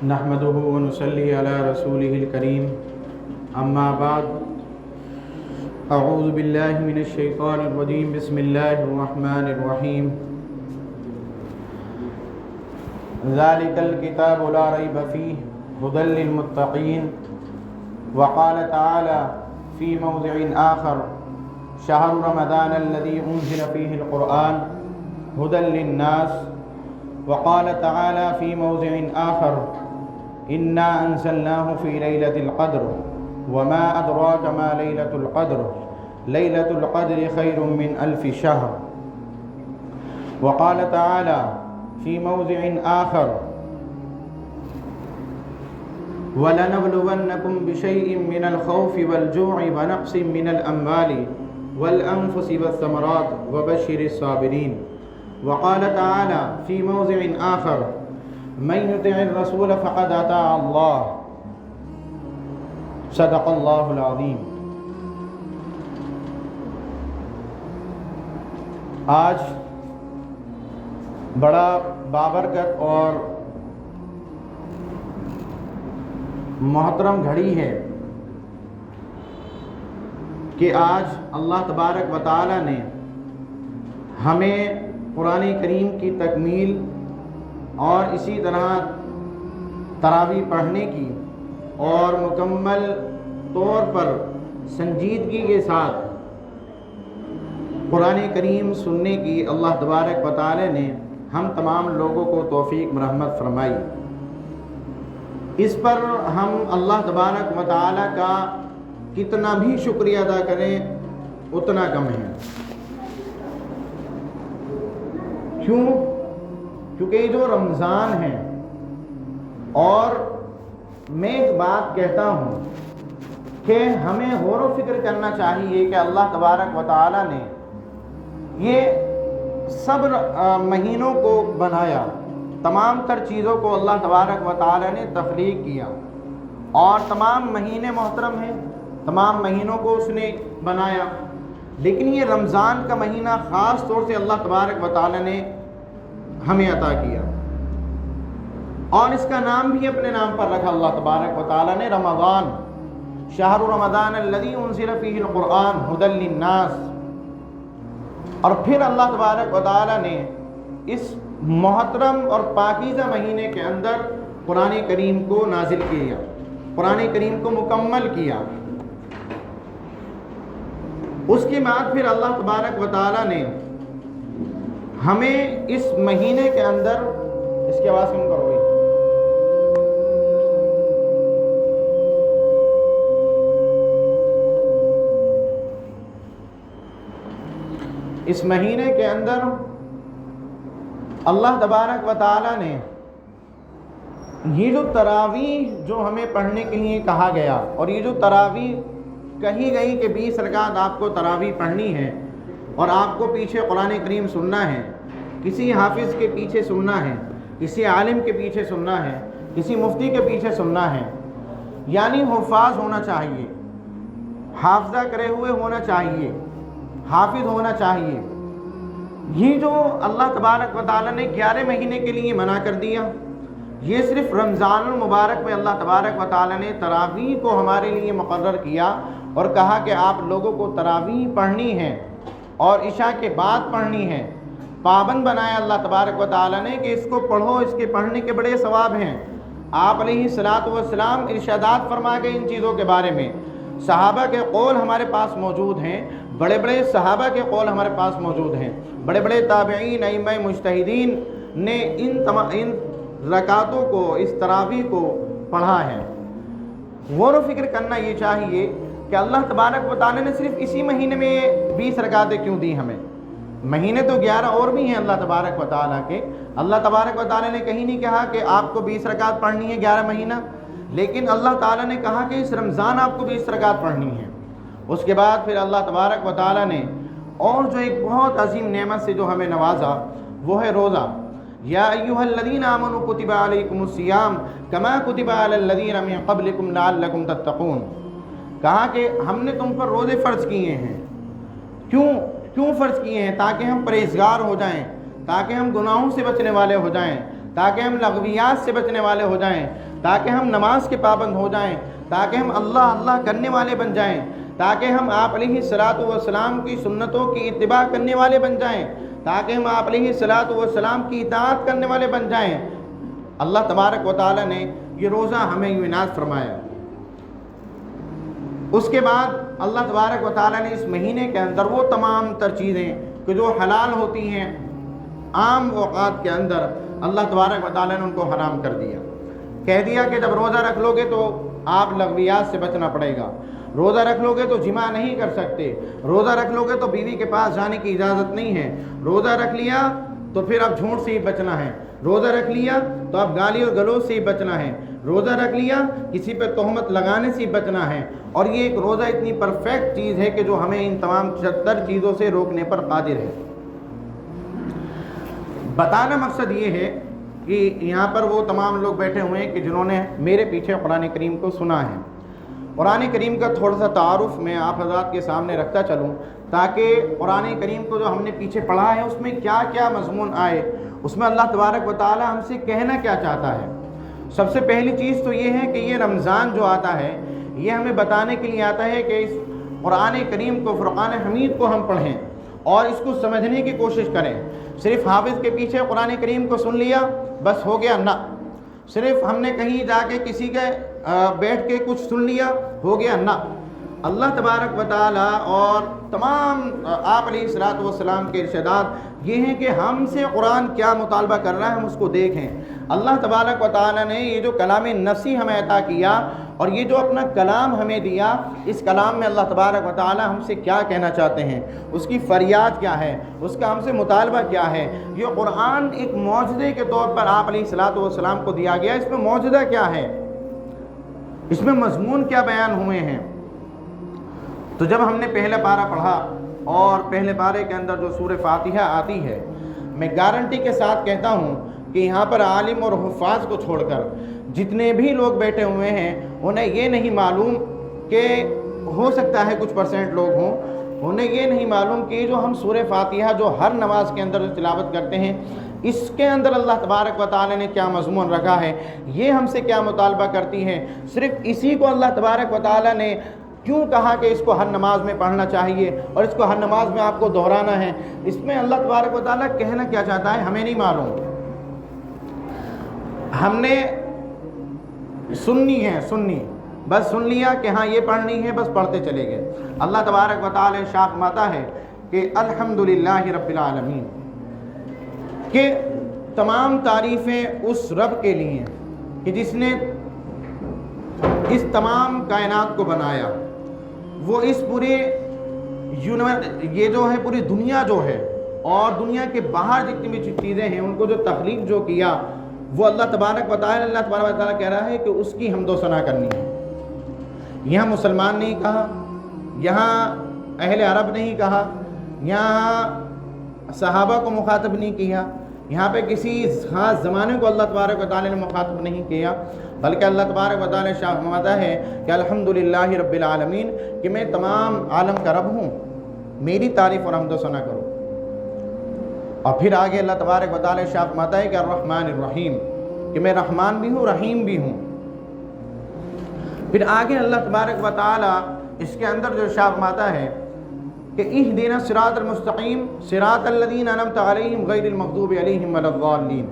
نحمده ونصلي على رسوله الكريم اما بعد اعوذ باللہ من الشیطان الرجیم بسم اللہ الرحمن الرحیم ذلك الكتاب لا ريب فيه هدى للمتقين وقال تعالى في موضع آخر شهر رمضان الذي أنزل فيه القرآن هدى للناس وقال تعالى في موضع آخر إنا أنزلناه في ليلة القدر وما أدراك ما ليلة القدر ليلة القدر خير من ألف شهر وقال تعالى في موضع آخر وَلَنَبْلُوَنَّكُمْ بِشَيْءٍ مِّنَ الْخَوْفِ وَالْجُوعِ وَنَقْصٍ مِّنَ الْأَمْوَالِ وَالْأَنفُسِ وَالثَّمَرَاتِ وَبَشِّرِ الصَّابِرِينَ وقال تعالى في موضع آخر من يطع الرسول فقد أطاع الله صدق الله العظيم۔ آج بڑا بابرکت اور محترم گھڑی ہے کہ آج اللہ تبارک و تعالی نے ہمیں قرآن کریم کی تکمیل اور اسی طرح تراویح پڑھنے کی اور مکمل طور پر سنجیدگی کے ساتھ قرآن کریم سننے کی اللہ تبارک و تعالی نے ہم تمام لوگوں کو توفیق مرحمت فرمائی۔ اس پر ہم اللہ تبارک و تعالی کا کتنا بھی شکریہ ادا کریں اتنا کم ہے۔ کیوں؟ کیونکہ جو رمضان ہے، اور میں ایک بات کہتا ہوں کہ ہمیں غور و فکر کرنا چاہیے کہ اللہ تبارک و تعالی نے یہ سب مہینوں کو بنایا، تمام تر چیزوں کو اللہ تبارک و تعالی نے تخلیق کیا، اور تمام مہینے محترم ہیں، تمام مہینوں کو اس نے بنایا، لیکن یہ رمضان کا مہینہ خاص طور سے اللہ تبارک و تعالی نے ہمیں عطا کیا، اور اس کا نام بھی اپنے نام پر رکھا اللہ تبارک و تعالی نے، رمضان، شہر رمضان الذی انزل فیہ القرآن ھدی للناس۔ اور پھر اللہ تبارک و تعالی نے اس محترم اور پاکیزہ مہینے کے اندر قرآن کریم کو نازل کیا، قرآن کریم کو مکمل کیا۔ اس کے بعد پھر اللہ تبارک و تعالی نے ہمیں اس مہینے کے اندر، اس کی آواز کم کرو گی، اس مہینے کے اندر اللہ تبارک و تعالی نے یہ جو تراویح جو ہمیں پڑھنے کے لیے کہا گیا، اور یہ جو تراویح کہی گئی کہ 20 رکعت آپ کو تراویح پڑھنی ہے، اور آپ کو پیچھے قرآن کریم سننا ہے، کسی حافظ کے پیچھے سننا ہے، کسی عالم کے پیچھے سننا ہے، کسی مفتی کے پیچھے سننا ہے، یعنی حفاظ ہونا چاہیے، حافظہ کرے ہوئے ہونا چاہیے، حافظ ہونا چاہیے۔ یہ جو اللہ تبارک و تعالی نے 11 مہینے کے لیے منع کر دیا، یہ صرف رمضان المبارک میں اللہ تبارک و تعالی نے تراویح کو ہمارے لیے مقرر کیا، اور کہا کہ آپ لوگوں کو تراویح پڑھنی ہے اور عشاء کے بعد پڑھنی ہے۔ پابند بنایا اللہ تبارک و تعالی نے کہ اس کو پڑھو، اس کے پڑھنے کے بڑے ثواب ہیں۔ آپ علیہ الصلاۃ والسلام ارشادات فرما گئے ان چیزوں کے بارے میں، صحابہ کے قول ہمارے پاس موجود ہیں، بڑے بڑے صحابہ کے قول ہمارے پاس موجود ہیں، بڑے بڑے تابعین، ائمہ مجتہدین نے ان رکعتوں کو، اس تراویح کو پڑھا ہے۔ غور و فکر کرنا یہ چاہیے کہ اللہ تبارک و تعالی نے صرف اسی مہینے میں 20 رکعتیں کیوں دی ہمیں؟ مہینے تو 11 اور بھی ہیں اللہ تبارک و تعالیٰ کے۔ اللہ تبارک و تعالیٰ نے کہیں نہیں کہا کہ آپ کو 20 رکعت پڑھنی ہے 11 مہینہ، لیکن اللہ تعالیٰ نے کہا کہ اس رمضان آپ کو 20 رکعت پڑھنی ہے۔ اس کے بعد پھر اللہ تبارک و تعالیٰ نے اور جو ایک بہت عظیم نعمت سے جو ہمیں نوازا وہ ہے روزہ۔ یا ایھا الذین آمنوا کتب علیکم الصیام کما کتب علی الذین من قبلکم لعلکم تتقون۔ کہا کہ ہم نے تم پر روزے فرض کیے ہیں۔ کیوں فرض کیے ہیں؟ تاکہ ہم پرہیزگار ہو جائیں، تاکہ ہم گناہوں سے بچنے والے ہو جائیں، تاکہ ہم لغویات سے بچنے والے ہو جائیں، تاکہ ہم نماز کے پابند ہو جائیں، تاکہ ہم اللہ اللہ کرنے والے بن جائیں، تاکہ ہم آپ علیہ الصلاۃ والسلام کی سنتوں کی اتباع کرنے والے بن جائیں، تاکہ ہم آپ علیہ الصلاۃ والسلام کی اطاعت کرنے والے بن جائیں۔ اللہ تبارک و تعالیٰ نے یہ روزہ ہمیں یوں عنایت فرمایا۔ اس کے بعد اللہ تبارک و تعالیٰ نے اس مہینے کے اندر وہ تمام تر چیزیں کہ جو حلال ہوتی ہیں عام اوقات کے اندر، اللہ تبارک و تعالیٰ نے ان کو حرام کر دیا۔ کہہ دیا کہ جب روزہ رکھ لو گے تو آپ لغویات سے بچنا پڑے گا، روزہ رکھ لو گے تو جماع نہیں کر سکتے، روزہ رکھ لو گے تو بیوی کے پاس جانے کی اجازت نہیں ہے، روزہ رکھ لیا تو پھر اب جھوٹ سے ہی بچنا ہے، روزہ رکھ لیا تو اب گالی اور گلوچ سے ہی بچنا ہے، روزہ رکھ لیا کسی پہ تہمت لگانے سے ہی بچنا ہے۔ اور یہ ایک روزہ اتنی پرفیکٹ چیز ہے کہ جو ہمیں ان تمام 76 چیزوں سے روکنے پر قادر ہے۔ بتانا مقصد یہ ہے کہ یہاں پر وہ تمام لوگ بیٹھے ہوئے ہیں کہ جنہوں نے میرے پیچھے قرآن کریم کو سنا ہے۔ قرآن کریم کا تھوڑا سا تعارف میں آپ حضرات کے سامنے رکھتا چلوں تاکہ قرآن کریم کو جو ہم نے پیچھے پڑھا ہے اس میں کیا کیا مضمون آئے، اس میں اللہ تبارک و تعالی ہم سے کہنا کیا چاہتا ہے۔ سب سے پہلی چیز تو یہ ہے کہ یہ رمضان جو آتا ہے یہ ہمیں بتانے کے لیے آتا ہے کہ اس قرآن کریم کو، فرقان حمید کو ہم پڑھیں اور اس کو سمجھنے کی کوشش کریں۔ صرف حافظ کے پیچھے قرآن کریم کو سن لیا بس ہو گیا نہ، صرف ہم نے کہیں جا کے کسی کے بیٹھ کے کچھ سن لیا ہو گیا نہ۔ اللہ تبارک و تعالیٰ اور تمام آپ علیہ الصلاۃ والسلام کے ارشادات یہ ہیں کہ ہم سے قرآن کیا مطالبہ کر رہا ہے ہم اس کو دیکھیں۔ اللہ تبارک و تعالیٰ نے یہ جو کلام نفسی ہمیں عطا کیا اور یہ جو اپنا کلام ہمیں دیا، اس کلام میں اللہ تبارک و تعالیٰ ہم سے کیا کہنا چاہتے ہیں، اس کی فریاد کیا ہے، اس کا ہم سے مطالبہ کیا ہے۔ یہ قرآن ایک معجزے کے طور پر آپ علیہ الصلاۃ والسلام کو دیا گیا، اس میں معجزہ کیا ہے، اس میں مضمون کیا بیان ہوئے ہیں۔ تو جب ہم نے پہلا پارہ پڑھا اور پہلے پارے کے اندر جو سورہ فاتحہ آتی ہے، میں گارنٹی کے ساتھ کہتا ہوں کہ یہاں پر عالم اور حفاظ کو چھوڑ کر جتنے بھی لوگ بیٹھے ہوئے ہیں انہیں یہ نہیں معلوم کہ ہو سکتا ہے کچھ پرسنٹ لوگ ہوں، انہیں یہ نہیں معلوم کہ جو ہم سورہ فاتحہ جو ہر نماز کے اندر تلاوت کرتے ہیں اس کے اندر اللہ تبارک و تعالی نے کیا مضمون رکھا ہے، یہ ہم سے کیا مطالبہ کرتی ہے۔ صرف اسی کو اللہ تبارک و تعالی نے کیوں کہا کہ اس کو ہر نماز میں پڑھنا چاہیے اور اس کو ہر نماز میں آپ کو دہرانا ہے، اس میں اللہ تبارک و تعالیٰ کہنا کیا چاہتا ہے ہمیں نہیں معلوم۔ ہم نے سننی بس سن لیا کہ ہاں یہ پڑھنی ہے، بس پڑھتے چلے گئے۔ اللہ تبارک و تعالیٰ ارشاد فرماتا ہے کہ الحمدللہ رب العالمین، کہ تمام تعریفیں اس رب کے لیے کہ جس نے اس تمام کائنات کو بنایا، وہ اس پورے یہ جو ہے پوری دنیا جو ہے اور دنیا کے باہر جتنی بھی چیزیں ہیں ان کو جو تخلیق جو کیا وہ اللہ تبارک و تعالی، اللہ تبارک و تعالی کہہ رہا ہے کہ اس کی حمد و ثنا کرنی ہے۔ یہاں مسلمان نہیں کہا، یہاں اہل عرب نہیں کہا، یہاں صحابہ کو مخاطب نہیں کیا، یہاں پہ کسی خاص زمانے کو اللہ تبارک و تعالی نے مخاطب نہیں کیا، بلکہ اللہ تبارک و تعالی شاہ فرماتا ہے کہ الحمدللہ رب العالمین، کہ میں تمام عالم کا رب ہوں، میری تعریف اور حمد و ثنا کرو۔ اور پھر آگے اللہ تبارک و تعالی شاہ فرماتا ہے کہ الرحمن الرحیم، کہ میں رحمان بھی ہوں رحیم بھی ہوں۔ پھر آگے اللہ تبارک و تعالی اس کے اندر جو شاہ فرماتا ہے کہ اہدنا الصراط المستقیم صراط الذین انعمت علیہم غیر المغضوب علیہم ولا الضالین۔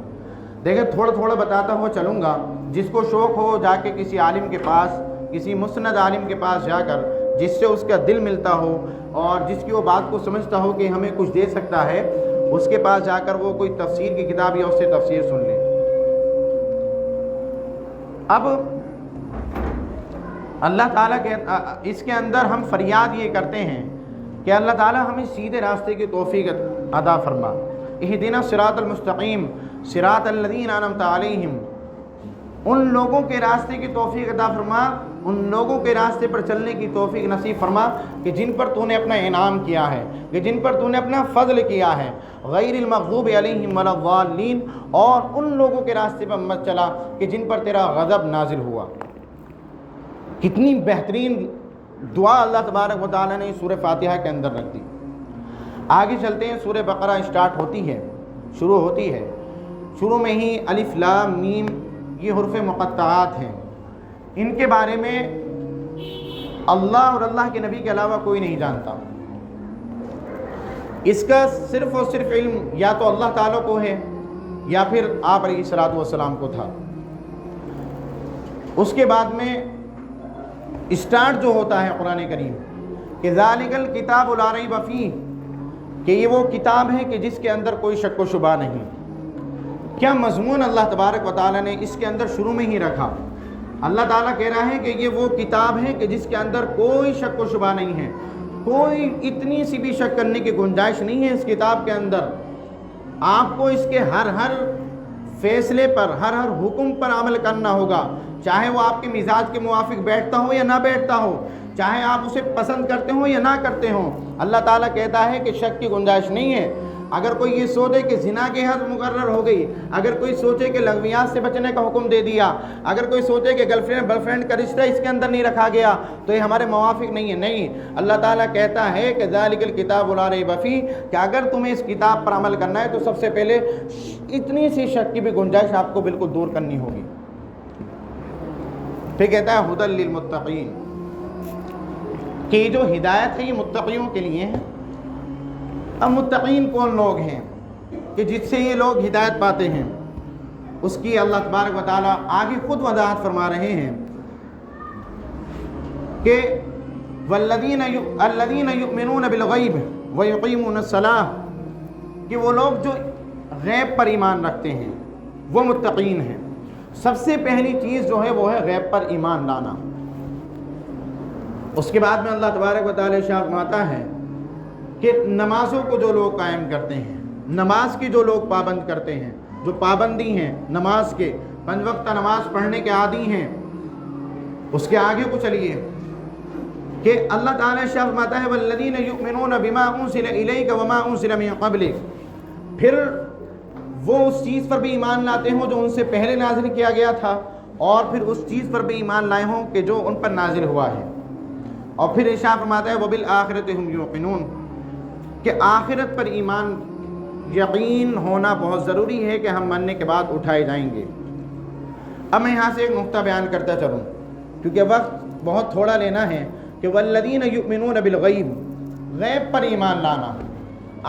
دیکھیں تھوڑا تھوڑا بتاتا ہوا چلوں گا، جس کو شوق ہو جا کے کسی عالم کے پاس، کسی مسند عالم کے پاس جا کر جس سے اس کا دل ملتا ہو اور جس کی وہ بات کو سمجھتا ہو کہ ہمیں کچھ دے سکتا ہے، اس کے پاس جا کر وہ کوئی تفسیر کی کتاب یا اس سے تفسیر سن لے۔ اب اللہ تعالیٰ کے اس کے اندر ہم فریاد یہ کرتے ہیں کہ اللہ تعالیٰ ہمیں سیدھے راستے کی توفیق عطا فرما۔ اہدنا الصراط المستقیم صراط الذین انعمت علیہم، ان لوگوں کے راستے کی توفیق عطا فرما، ان لوگوں کے راستے پر چلنے کی توفیق نصیب فرما کہ جن پر تو نے اپنا انعام کیا ہے، کہ جن پر تو نے اپنا فضل کیا ہے، غیر المغضوب علیہم ولا الضالین، اور ان لوگوں کے راستے پر مت چلا کہ جن پر تیرا غضب نازل ہوا۔ کتنی بہترین دعا اللہ تبارک و تعالی نے سورہ فاتحہ کے اندر رکھ دی۔ آگے چلتے ہیں، سورہ بقرہ اسٹارٹ ہوتی ہے، شروع ہوتی ہے، شروع میں ہی الف لام میم یہ حروف مقطعات ہیں، ان کے بارے میں اللہ اور اللہ کے نبی کے علاوہ کوئی نہیں جانتا۔ اس کا صرف اور صرف علم یا تو اللہ تعالیٰ کو ہے یا پھر آپ علیہ الصلوۃ والسلام کو تھا۔ اس کے بعد میں اسٹارٹ جو ہوتا ہے قرآن کریم کہ ذالک الکتاب لا ریب فیہ، کہ یہ وہ کتاب ہے کہ جس کے اندر کوئی شک و شبہ نہیں۔ کیا مضمون اللہ تبارک و تعالیٰ نے اس کے اندر شروع میں ہی رکھا۔ اللہ تعالیٰ کہہ رہا ہے کہ یہ وہ کتاب ہے کہ جس کے اندر کوئی شک و شبہ نہیں ہے، کوئی اتنی سی بھی شک کرنے کی گنجائش نہیں ہے اس کتاب کے اندر۔ آپ کو اس کے ہر فیصلے پر، ہر حکم پر عمل کرنا ہوگا، چاہے وہ آپ کے مزاج کے موافق بیٹھتا ہو یا نہ بیٹھتا ہو، چاہے آپ اسے پسند کرتے ہوں یا نہ کرتے ہوں۔ اللہ تعالیٰ کہتا ہے کہ شک کی گنجائش نہیں ہے۔ اگر کوئی یہ سوچے کہ زنا کی حد مقرر ہو گئی، اگر کوئی سوچے کہ لغویات سے بچنے کا حکم دے دیا، اگر کوئی سوچے کہ گرل فرینڈ بوائے فرینڈ کا رشتہ اس کے اندر نہیں رکھا گیا تو یہ ہمارے موافق نہیں ہے، نہیں۔ اللہ تعالیٰ کہتا ہے کہ ذالک الکتاب لا ریب فیہ، کہ اگر تمہیں اس کتاب پر عمل کرنا ہے تو سب سے پہلے اتنی سی شک کی بھی گنجائش آپ کو بالکل دور کرنی ہوگی۔ پھر کہتا ہے ھدی للمتقین، کہ یہ جو ہدایت ہے یہ متقیوں کے لیے ہے۔ اب متقین کون لوگ ہیں کہ جس سے یہ لوگ ہدایت پاتے ہیں، اس کی اللہ تبارک و تعالیٰ آگے خود وضاحت فرما رہے ہیں کہ الذین یؤمنون بالغیب ویقیمون الصلاۃ، کہ وہ لوگ جو غیب پر ایمان رکھتے ہیں وہ متقین ہیں۔ سب سے پہلی چیز جو ہے وہ ہے غیب پر ایمان لانا۔ اس کے بعد میں اللہ تبارک و تعالیٰ ارشاد فرماتا ہے کہ نمازوں کو جو لوگ قائم کرتے ہیں، نماز کی جو لوگ پابند کرتے ہیں، جو پابندی ہیں نماز کے، 5 وقتہ نماز پڑھنے کے عادی ہیں، اس کے آگے کو چلیے کہ اللہ تعالیٰ ارشاد فرماتا ہے والذین یؤمنون بما انزل الیک وما انزل من قبلک، پھر وہ اس چیز پر بھی ایمان لاتے ہوں جو ان سے پہلے نازل کیا گیا تھا، اور پھر اس چیز پر بھی ایمان لائے ہوں کہ جو ان پر نازل ہوا ہے۔ اور پھر ارشاد فرماتا ہے وبالآخرۃ ہم یوقنون، کہ آخرت پر ایمان یقین ہونا بہت ضروری ہے کہ ہم مرنے کے بعد اٹھائے جائیں گے۔ اب میں یہاں سے ایک نقطہ بیان کرتا چلوں کیونکہ وقت بہت تھوڑا لینا ہے کہ والذین یؤمنون بالغیب، غیب پر ایمان لانا۔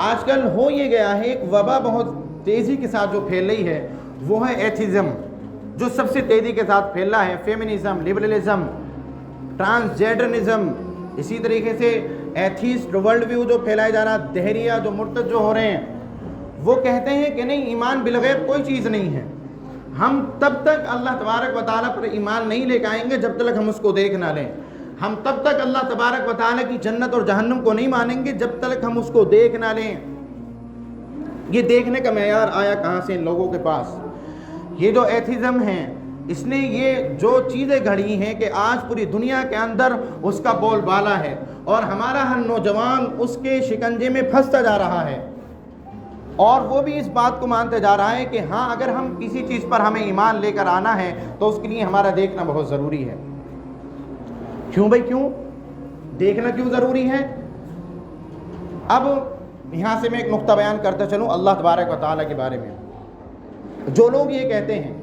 آج کل ہو یہ گیا ہے، ایک وبا بہت تیزی کے ساتھ جو پھیل رہی ہے وہ ہے ایتھیزم، جو سب سے تیزی کے ساتھ پھیل رہا ہے، فیمنزم، لبرلزم، ٹرانسجینڈرنزم، اسی طریقے سے ایتھیسٹ ورلڈ ویو جو پھیلایا جا رہا، دہریہ جو مرتد جو ہو رہے ہیں، وہ کہتے ہیں کہ نہیں، ایمان بالغیب کوئی چیز نہیں ہے۔ ہم تب تک اللہ تبارک و تعالیٰ پر ایمان نہیں لے کے آئیں گے جب تک ہم اس کو دیکھ نہ لیں۔ ہم تب تک اللہ تبارک و تعالیٰ کی جنت اور جہنم کو نہیں مانیں گے جب تک ہم اس کو دیکھ نہ لیں۔ یہ دیکھنے کا معیار آیا کہاں سے ان لوگوں کے پاس؟ یہ جو ایتھیزم ہیں، اس نے یہ جو چیزیں گھڑی ہیں کہ آج پوری دنیا کے اندر اس کا بول بالا ہے، اور ہمارا ہر نوجوان اس کے شکنجے میں پھنستا جا رہا ہے، اور وہ بھی اس بات کو مانتے جا رہا ہے کہ ہاں اگر ہم کسی چیز پر ہمیں ایمان لے کر آنا ہے تو اس کے لیے ہمارا دیکھنا بہت ضروری ہے۔ کیوں بھائی، کیوں دیکھنا کیوں ضروری ہے؟ اب یہاں سے میں ایک نقطہ بیان کرتا چلوں اللہ تبارک و تعالیٰ کے بارے میں۔ جو لوگ یہ کہتے ہیں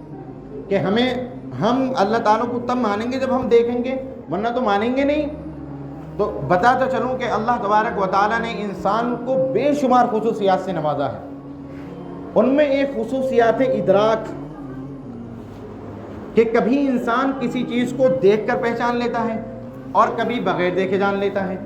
کہ ہم اللہ تعالیٰ کو تب مانیں گے جب ہم دیکھیں گے ورنہ تو مانیں گے نہیں، تو بتاتا چلوں کہ اللہ تبارک و تعالیٰ نے انسان کو بے شمار خصوصیات سے نوازا ہے۔ ان میں ایک خصوصیات ہے ادراک، کہ کبھی انسان کسی چیز کو دیکھ کر پہچان لیتا ہے اور کبھی بغیر دیکھے جان لیتا ہے۔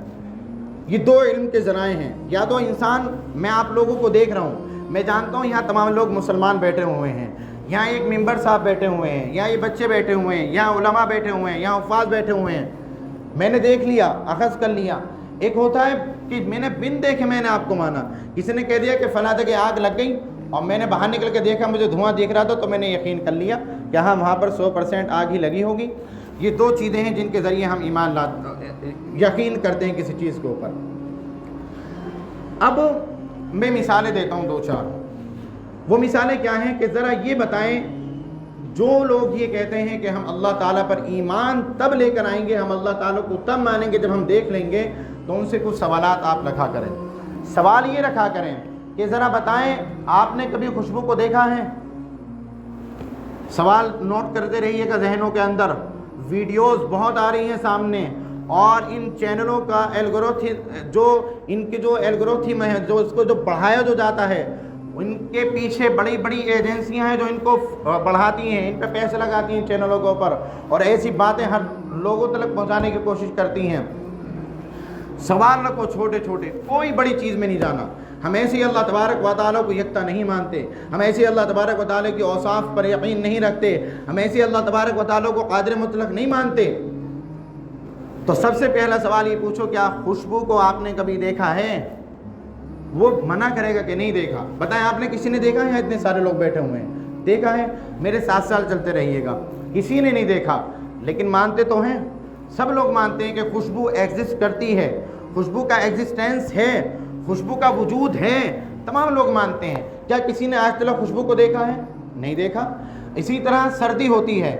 یہ 2 علم کے ذرائع ہیں۔ یا تو انسان، میں آپ لوگوں کو دیکھ رہا ہوں، میں جانتا ہوں یہاں تمام لوگ مسلمان بیٹھے ہوئے ہیں، یہاں ایک ممبر صاحب بیٹھے ہوئے ہیں، یہاں یہ بچے بیٹھے ہوئے ہیں، یہاں علماء بیٹھے ہوئے ہیں، یہاں حفاظ بیٹھے ہوئے ہیں، میں نے دیکھ لیا، اخذ کر لیا۔ ایک ہوتا ہے کہ میں نے بن دیکھے میں نے آپ کو مانا، کسی نے کہہ دیا کہ فلاں جگہ آگ لگ گئی اور میں نے باہر نکل کے دیکھا مجھے دھواں دیکھ رہا تھا تو میں نے یقین کر لیا کہ ہاں وہاں پر 100% آگ ہی لگی ہوگی۔ یہ 2 چیزیں ہیں جن کے ذریعے ہم ایمان یقین کرتے ہیں کسی چیز کے اوپر۔ اب میں مثالیں دیتا ہوں 2-4۔ وہ مثالیں کیا ہیں کہ ذرا یہ بتائیں، جو لوگ یہ کہتے ہیں کہ ہم اللہ تعالیٰ پر ایمان تب لے کر آئیں گے، ہم اللہ تعالیٰ کو تب مانیں گے جب ہم دیکھ لیں گے، تو ان سے کچھ سوالات آپ رکھا کریں۔ سوال یہ رکھا کریں کہ ذرا بتائیں، آپ نے کبھی خوشبو کو دیکھا ہے؟ سوال نوٹ کرتے رہیے گا ذہنوں کے اندر. ویڈیوز بہت آ رہی ہیں سامنے، اور ان چینلوں کا الگورتھم جو الگورتھم ہے، جو اس کو جو بڑھایا جو جاتا ہے، ان کے پیچھے بڑی بڑی ایجنسیاں ہیں جو ان کو بڑھاتی ہیں، ان پہ پیسے لگاتی ہیں چینلوں کے اوپر، اور ایسی باتیں ہر لوگوں تک پہنچانے کی کوشش کرتی ہیں. سوال رکھو چھوٹے چھوٹے، کوئی بڑی چیز میں نہیں جانا. ہم ایسے اللہ تبارک و تعالیٰ کو یکتا نہیں مانتے، ہم ایسے اللہ تبارک و تعالیٰ کی اوصاف پر یقین نہیں رکھتے، ہم ایسے اللہ تبارک و تعالیٰ کو قادر مطلق نہیں مانتے. تو سب سے پہلا سوال یہ پوچھو، کیا خوشبو کو آپ نے کبھی دیکھا ہے؟ وہ منع کرے گا کہ نہیں دیکھا. بتائیں آپ نے کسی نے دیکھا ہے؟ اتنے سارے لوگ بیٹھے ہوئے ہیں، دیکھا ہے؟ میرے 7 سال چلتے رہیے گا، کسی نے نہیں دیکھا، لیکن مانتے تو ہیں. سب لوگ مانتے ہیں کہ خوشبو ایگزسٹ کرتی ہے، خوشبو کا ایگزسٹنس ہے، خوشبو کا وجود ہے. تمام لوگ مانتے ہیں. کیا کسی نے آج تک خوشبو کو دیکھا ہے؟ نہیں دیکھا. اسی طرح سردی ہوتی ہے،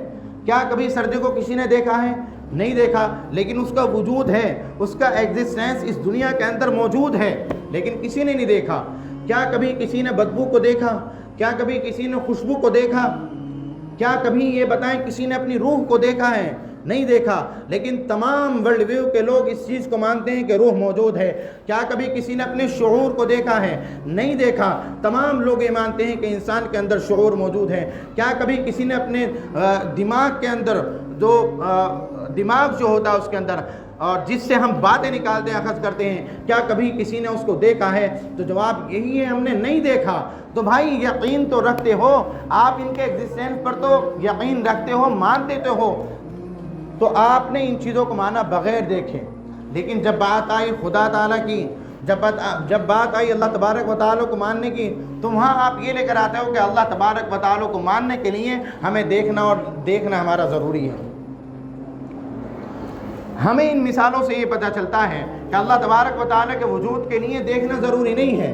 کیا کبھی سردی کو کسی نے دیکھا ہے؟ نہیں دیکھا. لیکن اس کا وجود ہے، اس کا ایگزسٹنس اس دنیا کے اندر موجود ہے، لیکن کسی نے نہیں دیکھا. کیا کبھی کسی نے بدبو کو دیکھا؟ کیا کبھی کسی نے خوشبو کو دیکھا؟ کیا کبھی یہ بتائیں کسی نے اپنی روح کو دیکھا ہے؟ نہیں دیکھا. لیکن تمام ورلڈ ویو کے لوگ اس چیز کو مانتے ہیں کہ روح موجود ہے. کیا کبھی کسی نے اپنے شعور کو دیکھا ہے؟ نہیں دیکھا. تمام لوگ یہ مانتے ہیں کہ انسان کے اندر شعور موجود ہے. کیا کبھی کسی نے اپنے دماغ کے اندر جو دماغ جو ہوتا ہے اس کے اندر، اور جس سے ہم باتیں نکالتے ہیں، اخذ کرتے ہیں، کیا کبھی کسی نے اس کو دیکھا ہے؟ تو جواب یہی ہے، ہم نے نہیں دیکھا. تو بھائی یقین تو رکھتے ہو آپ، ان کے ایگزسٹنس پر تو یقین رکھتے ہو، مانتے تو ہو. تو آپ نے ان چیزوں کو مانا بغیر دیکھے. لیکن جب بات آئی خدا تعالیٰ کی، جب بات آئی اللہ تبارک و تعالیٰ کو ماننے کی، تو وہاں آپ یہ لے کر آتے ہو کہ اللہ تبارک و تعالیٰ کو ماننے کے لیے ہمیں دیکھنا ہمارا ضروری ہے. ہمیں ان مثالوں سے یہ پتہ چلتا ہے کہ اللہ تبارک و تعالیٰ کے وجود کے لیے دیکھنا ضروری نہیں ہے.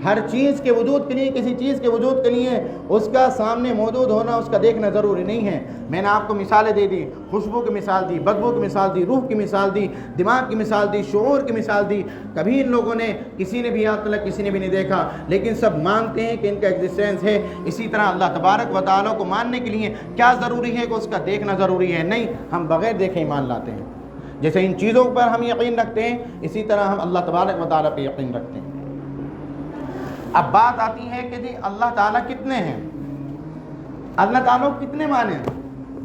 ہر چیز کے وجود کے لیے، کسی چیز کے وجود کے لیے اس کا سامنے موجود ہونا، اس کا دیکھنا ضروری نہیں ہے. میں نے آپ کو مثالیں دے دی، خوشبو کی مثال دی، بدبو کی مثال دی، روح کی مثال دی، دماغ کی مثال دی، شعور کی مثال دی. کبھی ان لوگوں نے، کسی نے بھی آج تک کسی نے بھی نہیں دیکھا، لیکن سب مانتے ہیں کہ ان کا ایگزسٹنس ہے. اسی طرح اللہ تبارک و تعالیٰ کو ماننے کے لیے کیا ضروری ہے کہ اس کا دیکھنا ضروری ہے؟ نہیں، ہم بغیر دیکھے ایمان لاتے ہیں. جیسے ان چیزوں پر ہم یقین رکھتے ہیں، اسی طرح ہم اللہ تبارک و تعالیٰ پہ یقین رکھتے ہیں. اب بات آتی ہے کہ جی اللہ تعالیٰ کتنے ہیں؟ اللہ تعالیٰ کتنے مانے؟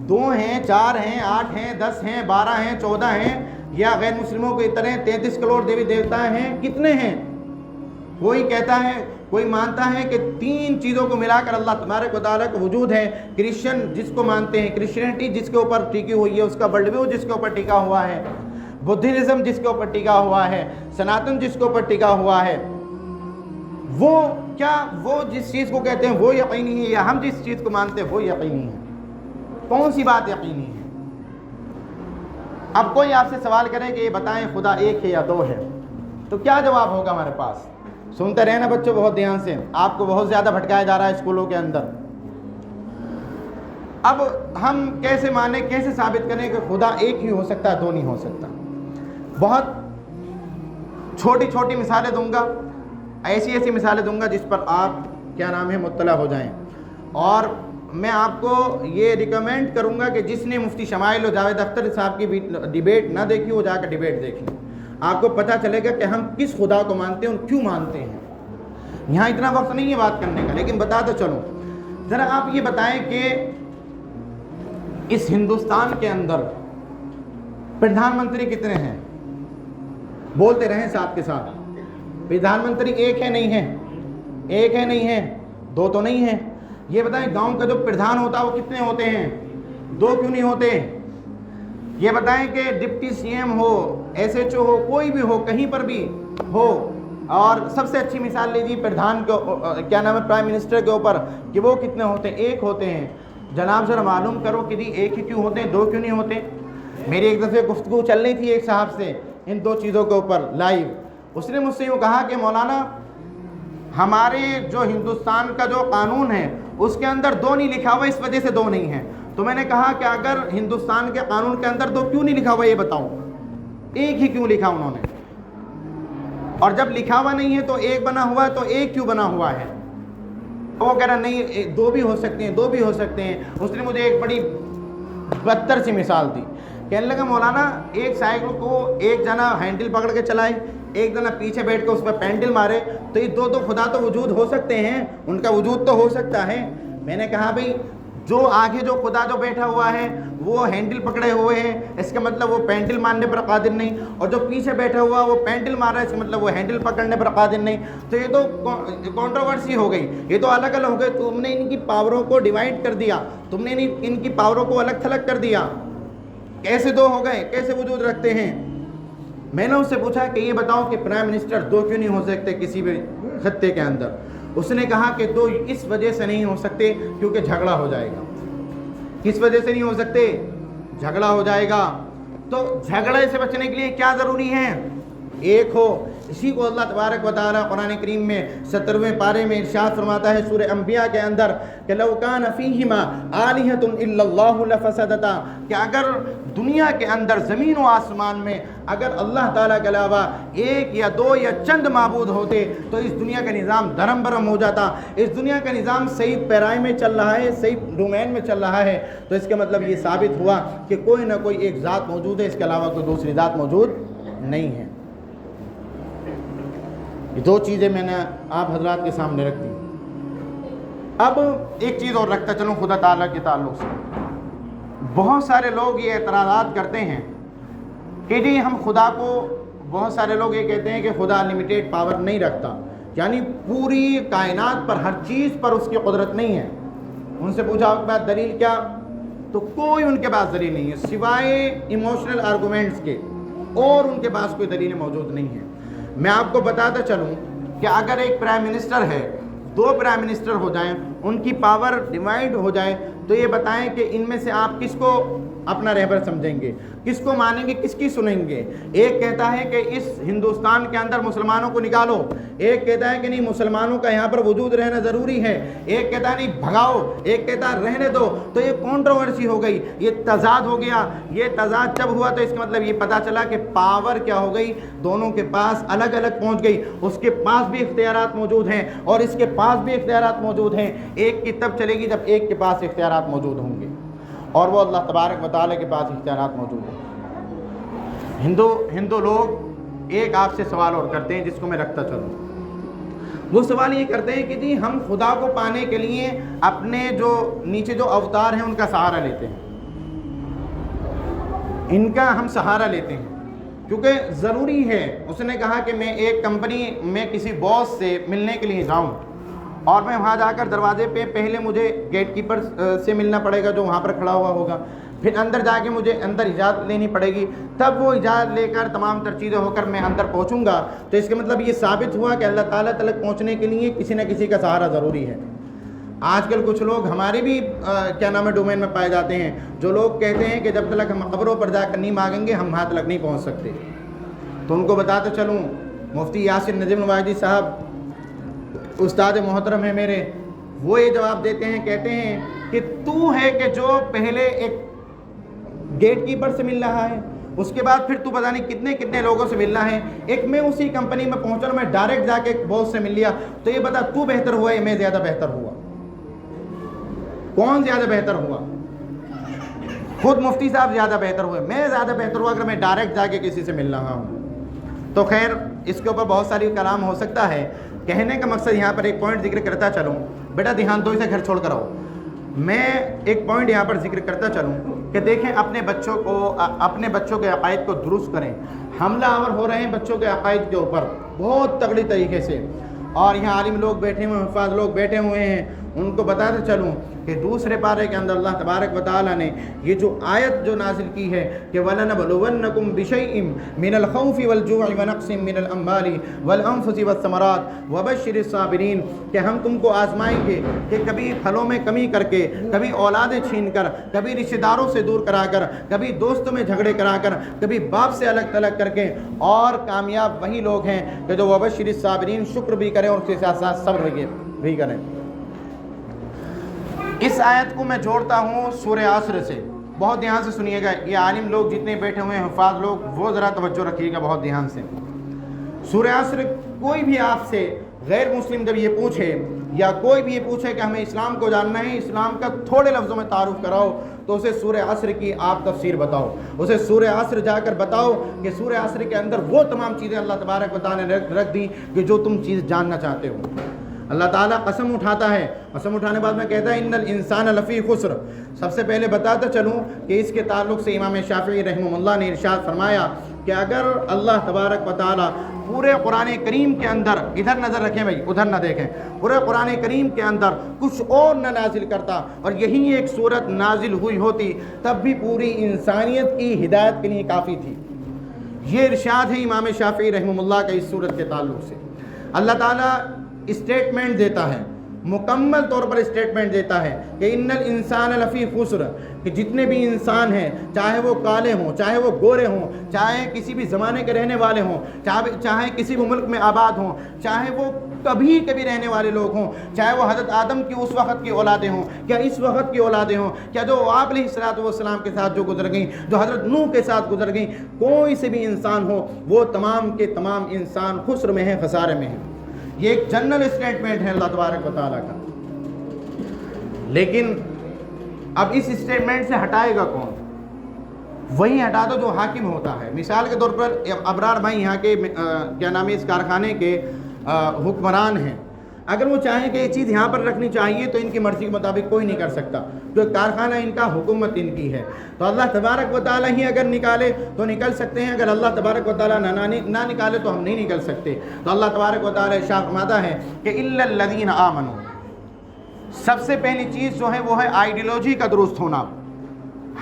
2 ہیں، 4 ہیں، 8 ہیں، 10 ہیں، 12 ہیں، 14 ہیں، یا غیر مسلموں کی طرح 33 کروڑ دیوی دیوتا ہیں؟ کتنے ہیں؟ کوئی کہتا ہے، کوئی مانتا ہے کہ 3 چیزوں کو ملا کر اللہ تبارک و تعالیٰ کا وجود ہے. کرسچن جس کو مانتے ہیں، کرسچینٹی جس کے اوپر ٹکی ہوئی ہے، اس کا ورلڈ ویو جس کے اوپر ٹکا ہوا ہے، بدھزم جس کے اوپر ٹکا ہوا ہے، سناتن جس کے اوپر ٹکا ہوا ہے، وہ جس چیز کو کہتے ہیں وہ یقینی ہے، یا ہم جس چیز کو مانتے ہیں وہ یقینی ہے؟ کون سی بات یقینی ہے؟ اب کوئی آپ سے سوال کرے کہ یہ بتائیں خدا ایک ہے یا 2 ہے، تو کیا جواب ہوگا ہمارے پاس؟ سنتے رہنا بچوں بہت دھیان سے، آپ کو بہت زیادہ بھٹکایا جا رہا ہے اسکولوں کے اندر. اب ہم کیسے مانیں، کیسے ثابت کریں کہ خدا ایک ہی ہو سکتا ہے، 2 نہیں ہو سکتا؟ بہت چھوٹی چھوٹی مثالیں دوں گا، ایسی مثالیں دوں گا جس پر آپ مطلع ہو جائیں. اور میں آپ کو یہ ریکمینڈ کروں گا کہ جس نے مفتی شمائل و جاوید اختر صاحب کی ڈیبیٹ نہ دیکھی وہ جا کر ڈیبیٹ دیکھ لیں. آپ کو پتہ چلے گا کہ ہم کس خدا کو مانتے ہیں اور کیوں مانتے ہیں. یہاں اتنا وقت نہیں ہے بات کرنے کا، لیکن بتا تو چلوں. ذرا آپ یہ بتائیں کہ اس ہندوستان کے اندر پردھان منتری کتنے ہیں؟ بولتے رہیں ساتھ کے ساتھ. پردھان منتری ایک ہے نہیں ہے؟ ایک ہے نہیں ہے؟ 2 تو نہیں ہے. یہ بتائیں گاؤں کا جو پردھان ہوتا ہے وہ کتنے ہوتے ہیں؟ 2 کیوں نہیں ہوتے؟ یہ بتائیں کہ ڈپٹی سی ایم ہو، ایس ایچ او ہو، کوئی بھی ہو، کہیں پر بھی ہو، اور سب سے اچھی مثال لیجیے پردھان کو پرائم منسٹر کے اوپر، کہ وہ کتنے ہوتے ہیں؟ 1 ہوتے ہیں. جناب ذرا معلوم کرو کہ جی 1 ہی کیوں ہوتے ہیں، 2 کیوں نہیں ہوتے؟ میری ایک دفعہ گفتگو چل رہی تھی ایک صاحب سے ان 2 چیزوں کے اوپر لائیو. اس نے مجھ سے یوں کہا کہ مولانا ہمارے جو ہندوستان کا جو قانون ہے اس کے اندر 2 نہیں لکھا ہوا، اس وجہ سے 2 نہیں ہیں. تو میں نے کہا کہ اگر ہندوستان کے قانون کے اندر 2 کیوں نہیں لکھا ہوا یہ بتاؤ، 1 ہی کیوں لکھا انہوں نے؟ اور جب لکھا ہوا نہیں ہے تو 1 بنا ہوا ہے، تو 1 کیوں بنا ہوا ہے؟ وہ کہہ رہا نہیں 2 بھی ہو سکتے ہیں 2 بھی ہو سکتے ہیں. اس نے مجھے ایک بڑی بدتر سی مثال دی. کہنے لگا مولانا ایک سائیکل کو ایک جنا ہینڈل پکڑ کے چلائے, ایک جنا پیچھے بیٹھ کے اس پر پینڈل مارے, تو یہ 2 خدا تو وجود ہو سکتے ہیں, ان کا وجود تو ہو سکتا ہے. میں نے کہا بھئی جو آگے جو خدا جو بیٹھا ہوا ہے وہ ہینڈل پکڑے ہوئے ہیں, اس کا مطلب وہ پینڈل مارنے پر قادر نہیں, اور جو پیچھے بیٹھا ہوا وہ پینڈل مار رہا ہے, اس کا مطلب وہ ہینڈل پکڑنے پر قادر نہیں. تو یہ تو کنٹروورسی ہو گئی, یہ تو الگ الگ ہو گئے. تم نے ان کی پاوروں کو ڈیوائڈ کر دیا, تم نے ان کی پاوروں کو الگ تھلگ کر دیا. کیسے 2 ہو گئے, کیسے وجود رکھتے ہیں؟ میں نے اس سے پوچھا کہ یہ بتاؤ کہ پرائم منسٹر 2 کیوں نہیں ہو سکتے کسی بھی خطے کے اندر؟ اس نے کہا کہ 2 اس وجہ سے نہیں ہو سکتے کیونکہ جھگڑا ہو جائے گا. کس وجہ سے نہیں ہو سکتے؟ جھگڑا ہو جائے گا. تو جھگڑے سے بچنے کے لیے کیا ضروری ہے؟ ایک ہو. اسی کو اللہ تبارک و تعالیٰ قرآن کریم میں 17ویں پارے میں ارشاد فرماتا ہے سورہ انبیاء کے اندر کہ لو کان فیہما آلہۃ الا اللہ لفسدتا, کہ اگر دنیا کے اندر زمین و آسمان میں اگر اللہ تعالیٰ کے علاوہ 1 یا 2 یا چند معبود ہوتے تو اس دنیا کا نظام دھرم برم ہو جاتا. اس دنیا کا نظام صحیح پیرائی میں چل رہا ہے, صحیح ڈومین میں چل رہا ہے, تو اس کا مطلب یہ ثابت ہوا کہ کوئی نہ کوئی ایک ذات موجود ہے, اس کے علاوہ کوئی دوسری ذات موجود نہیں ہے. یہ 2 چیزیں میں نے آپ حضرات کے سامنے رکھ دی. اب ایک چیز اور رکھتا چلوں خدا تعالیٰ کے تعلق سے. بہت سارے لوگ یہ اعتراضات کرتے ہیں کہ جی ہم خدا کو, بہت سارے لوگ یہ کہتے ہیں کہ خدا انلیمیٹیڈ پاور نہیں رکھتا, یعنی پوری کائنات پر ہر چیز پر اس کی قدرت نہیں ہے. ان سے پوچھا آپ کے پاس دلیل کیا؟ تو کوئی ان کے پاس دلیل نہیں ہے سوائے ایموشنل آرگومنٹس کے, اور ان کے پاس کوئی دلیل موجود نہیں ہے. میں آپ کو بتاتا چلوں کہ اگر ایک پرائم منسٹر ہے, 2 پرائم منسٹر ہو جائیں, ان کی پاور ڈیوائڈ ہو جائے, تو یہ بتائیں کہ ان میں سے آپ کس کو اپنا رہبر سمجھیں گے, کس کو مانیں گے, کس کی سنیں گے؟ ایک کہتا ہے کہ اس ہندوستان کے اندر مسلمانوں کو نکالو, ایک کہتا ہے کہ نہیں مسلمانوں کا یہاں پر وجود رہنا ضروری ہے, ایک کہتا ہے نہیں بھگاؤ, ایک کہتا ہے رہنے دو. تو یہ کنٹروورسی ہو گئی, یہ تضاد ہو گیا. یہ تضاد جب ہوا تو اس کا مطلب یہ پتہ چلا کہ پاور کیا ہو گئی, دونوں کے پاس الگ الگ پہنچ گئی. اس کے پاس بھی اختیارات موجود ہیں اور اس کے پاس بھی اختیارات موجود ہیں. ایک کی تب چلے گی جب ایک کے پاس اختیارات موجود ہوں گے, اور وہ اللہ تبارک و تعالیٰ کے پاس اختیارات موجود ہیں. ہندو لوگ ایک آپ سے سوال اور کرتے ہیں جس کو میں رکھتا چلوں. وہ سوال یہ کرتے ہیں کہ جی ہم خدا کو پانے کے لیے اپنے جو نیچے جو اوتار ہیں ان کا سہارا لیتے ہیں, ان کا ہم سہارا لیتے ہیں کیونکہ ضروری ہے. اس نے کہا کہ میں ایک کمپنی میں کسی باس سے ملنے کے لیے جاؤں اور میں وہاں جا کر دروازے پہ پہلے مجھے گیٹ کیپر سے ملنا پڑے گا جو وہاں پر کھڑا ہوا ہوگا, پھر اندر جا کے مجھے اندر اجازت لینی پڑے گی, تب وہ اجازت لے کر تمام تر چیزیں ہو کر میں اندر پہنچوں گا. تو اس کا مطلب یہ ثابت ہوا کہ اللہ تعالیٰ تک پہنچنے کے لیے کسی نہ کسی کا سہارا ضروری ہے. آج کل کچھ لوگ ہمارے بھی ڈومین میں پائے جاتے ہیں جو لوگ کہتے ہیں کہ جب تک ہم قبروں پر جا کر نہیں مانگیں گے ہم وہاں تک نہیں پہنچ سکتے. تو ان کو بتاتا چلوں مفتی یاسر نجم الواجدی صاحب استاد محترم ہیں میرے, وہ یہ جواب دیتے ہیں, کہتے ہیں کہ تو ہے کہ جو پہلے ایک گیٹ کیپر سے مل رہا ہے, اس کے بعد پھر تو پتہ نہیں کتنے کتنے لوگوں سے ملنا ہے. ایک میں اسی کمپنی میں پہنچا, میں ڈائریکٹ جا کے ایک باس سے مل لیا. تو یہ بتا تو بہتر ہوا یا میں زیادہ بہتر ہوا؟ کون زیادہ بہتر ہوا؟ خود مفتی صاحب زیادہ بہتر ہوئے, میں زیادہ بہتر ہوا اگر میں ڈائریکٹ جا کے کسی سے مل رہا ہوں. تو خیر اس کے اوپر بہت ساری کلام ہو سکتا ہے. کہنے کا مقصد یہاں پر ایک پوائنٹ ذکر کرتا چلوں, بیٹا دھیان دو, اسے گھر چھوڑ کر آؤ. میں ایک پوائنٹ یہاں پر ذکر کرتا چلوں کہ دیکھیں اپنے بچوں کے عقائد کو درست کریں. حملہ آور ہو رہے ہیں بچوں کے عقائد کے اوپر بہت تگڑی طریقے سے, اور یہاں عالم لوگ بیٹھے ہوئے ہیں, حفاظ لوگ بیٹھے ہوئے ہیں. ان کو بتاتے چلوں کہ دوسرے پارے کے اندر اللہ تبارک و تعالیٰ نے یہ جو آیت جو نازل کی ہے کہ وَلَنَبْلُوَنَّكُمْ بِشَيْءٍ مِّنَ الْخَوْفِ وَالْجُوعِ وَنَقْصٍ مِّنَ الْأَمْوَالِ وَالْأَنفُسِ وَالثَّمَرَاتِ وَبَشِّرِ الصَّابِرِينَ, کہ ہم تم کو آزمائیں گے کہ کبھی پھلوں میں کمی کر کے, کبھی اولادیں چھین کر, کبھی رشتہ داروں سے دور کرا کر, کبھی دوستوں میں جھگڑے کرا کر, کبھی باپ سے الگ تلگ کر کے. اور کامیاب وہی لوگ ہیں کہ جو وَبَشِّرِ الصَّابِرِينَ شکر بھی کریں اور اس کے ساتھ ساتھ صبر بھی کریں. اس آیت کو میں جوڑتا ہوں سورہ عصر سے, بہت دھیان سے سنیے گا. یہ عالم لوگ جتنے بیٹھے ہوئے ہیں, حفاظ لوگ, وہ ذرا توجہ رکھیے گا بہت دھیان سے. سورہ عصر کوئی بھی آپ سے غیر مسلم جب یہ پوچھے یا کوئی بھی یہ پوچھے کہ ہمیں اسلام کو جاننا ہے، اسلام کا تھوڑے لفظوں میں تعارف کراؤ، تو اسے سورہ عصر کی آپ تفسیر بتاؤ، اسے سورہ عصر جا کر بتاؤ کہ سورہ عصر کے اندر وہ تمام چیزیں اللہ تبارک و تعالیٰ نے رکھ دی کہ جو تم چیز جاننا چاہتے ہو۔ اللہ تعالیٰ قسم اٹھاتا ہے، قسم اٹھانے بعد میں کہتا ہے ان الانسان لفی خسر۔ سب سے پہلے بتاتا چلوں کہ اس کے تعلق سے امام شافعی رحمہ اللہ نے ارشاد فرمایا کہ اگر اللہ تبارک و تعالیٰ پورے قرآن کریم کے اندر، ادھر نظر رکھیں بھائی، ادھر نہ دیکھیں، پورے قرآن کریم کے اندر کچھ اور نہ نازل کرتا اور یہی ایک صورت نازل ہوئی ہوتی، تب بھی پوری انسانیت کی ہدایت کے لیے کافی تھی۔ یہ ارشاد ہے امام شافعی رحمہ اللہ کا اس صورت کے تعلق سے۔ اللہ تعالیٰ اسٹیٹمنٹ دیتا ہے، مکمل طور پر اسٹیٹمنٹ دیتا ہے کہ ان الانسان لفی خسر، کہ جتنے بھی انسان ہیں، چاہے وہ کالے ہوں، چاہے وہ گورے ہوں، چاہے کسی بھی زمانے کے رہنے والے ہوں، چاہے کسی بھی ملک میں آباد ہوں، چاہے وہ کبھی رہنے والے لوگ ہوں، چاہے وہ حضرت آدم کی اس وقت کی اولادیں ہوں، کیا اس وقت کی اولادیں ہوں، کیا جو آپ علیہ السلام کے ساتھ جو گزر گئیں، جو حضرت نوح کے ساتھ گزر گئیں، کوئی سے بھی انسان ہو، وہ تمام کے تمام انسان خسر میں ہیں، خسارے میں ہیں۔ یہ ایک جنرل اسٹیٹمنٹ ہے اللہ تبارک و تعالیٰ کا۔ لیکن اب اس اسٹیٹمنٹ سے ہٹائے گا کون؟ وہی ہٹا دو جو حاکم ہوتا ہے۔ مثال کے طور پر ابرار بھائی یہاں کے کیا نام ہے اس کارخانے کے حکمران ہیں، اگر وہ چاہیں کہ یہ چیز یہاں پر رکھنی چاہیے تو ان کی مرضی کے مطابق کوئی نہیں کر سکتا، جو کارخانہ ان کا، حکومت ان کی ہے۔ تو اللہ تبارک و تعالیٰ ہی اگر نکالے تو نکل سکتے ہیں، اگر اللہ تبارک و تعالیٰ نہ نکالے تو ہم نہیں نکل سکتے۔ تو اللہ تبارک و تعالیٰ ارشاد فرماتا ہے کہ الا الذین آمنوا، سب سے پہلی چیز جو ہے وہ ہے آئیڈیالوجی کا درست ہونا۔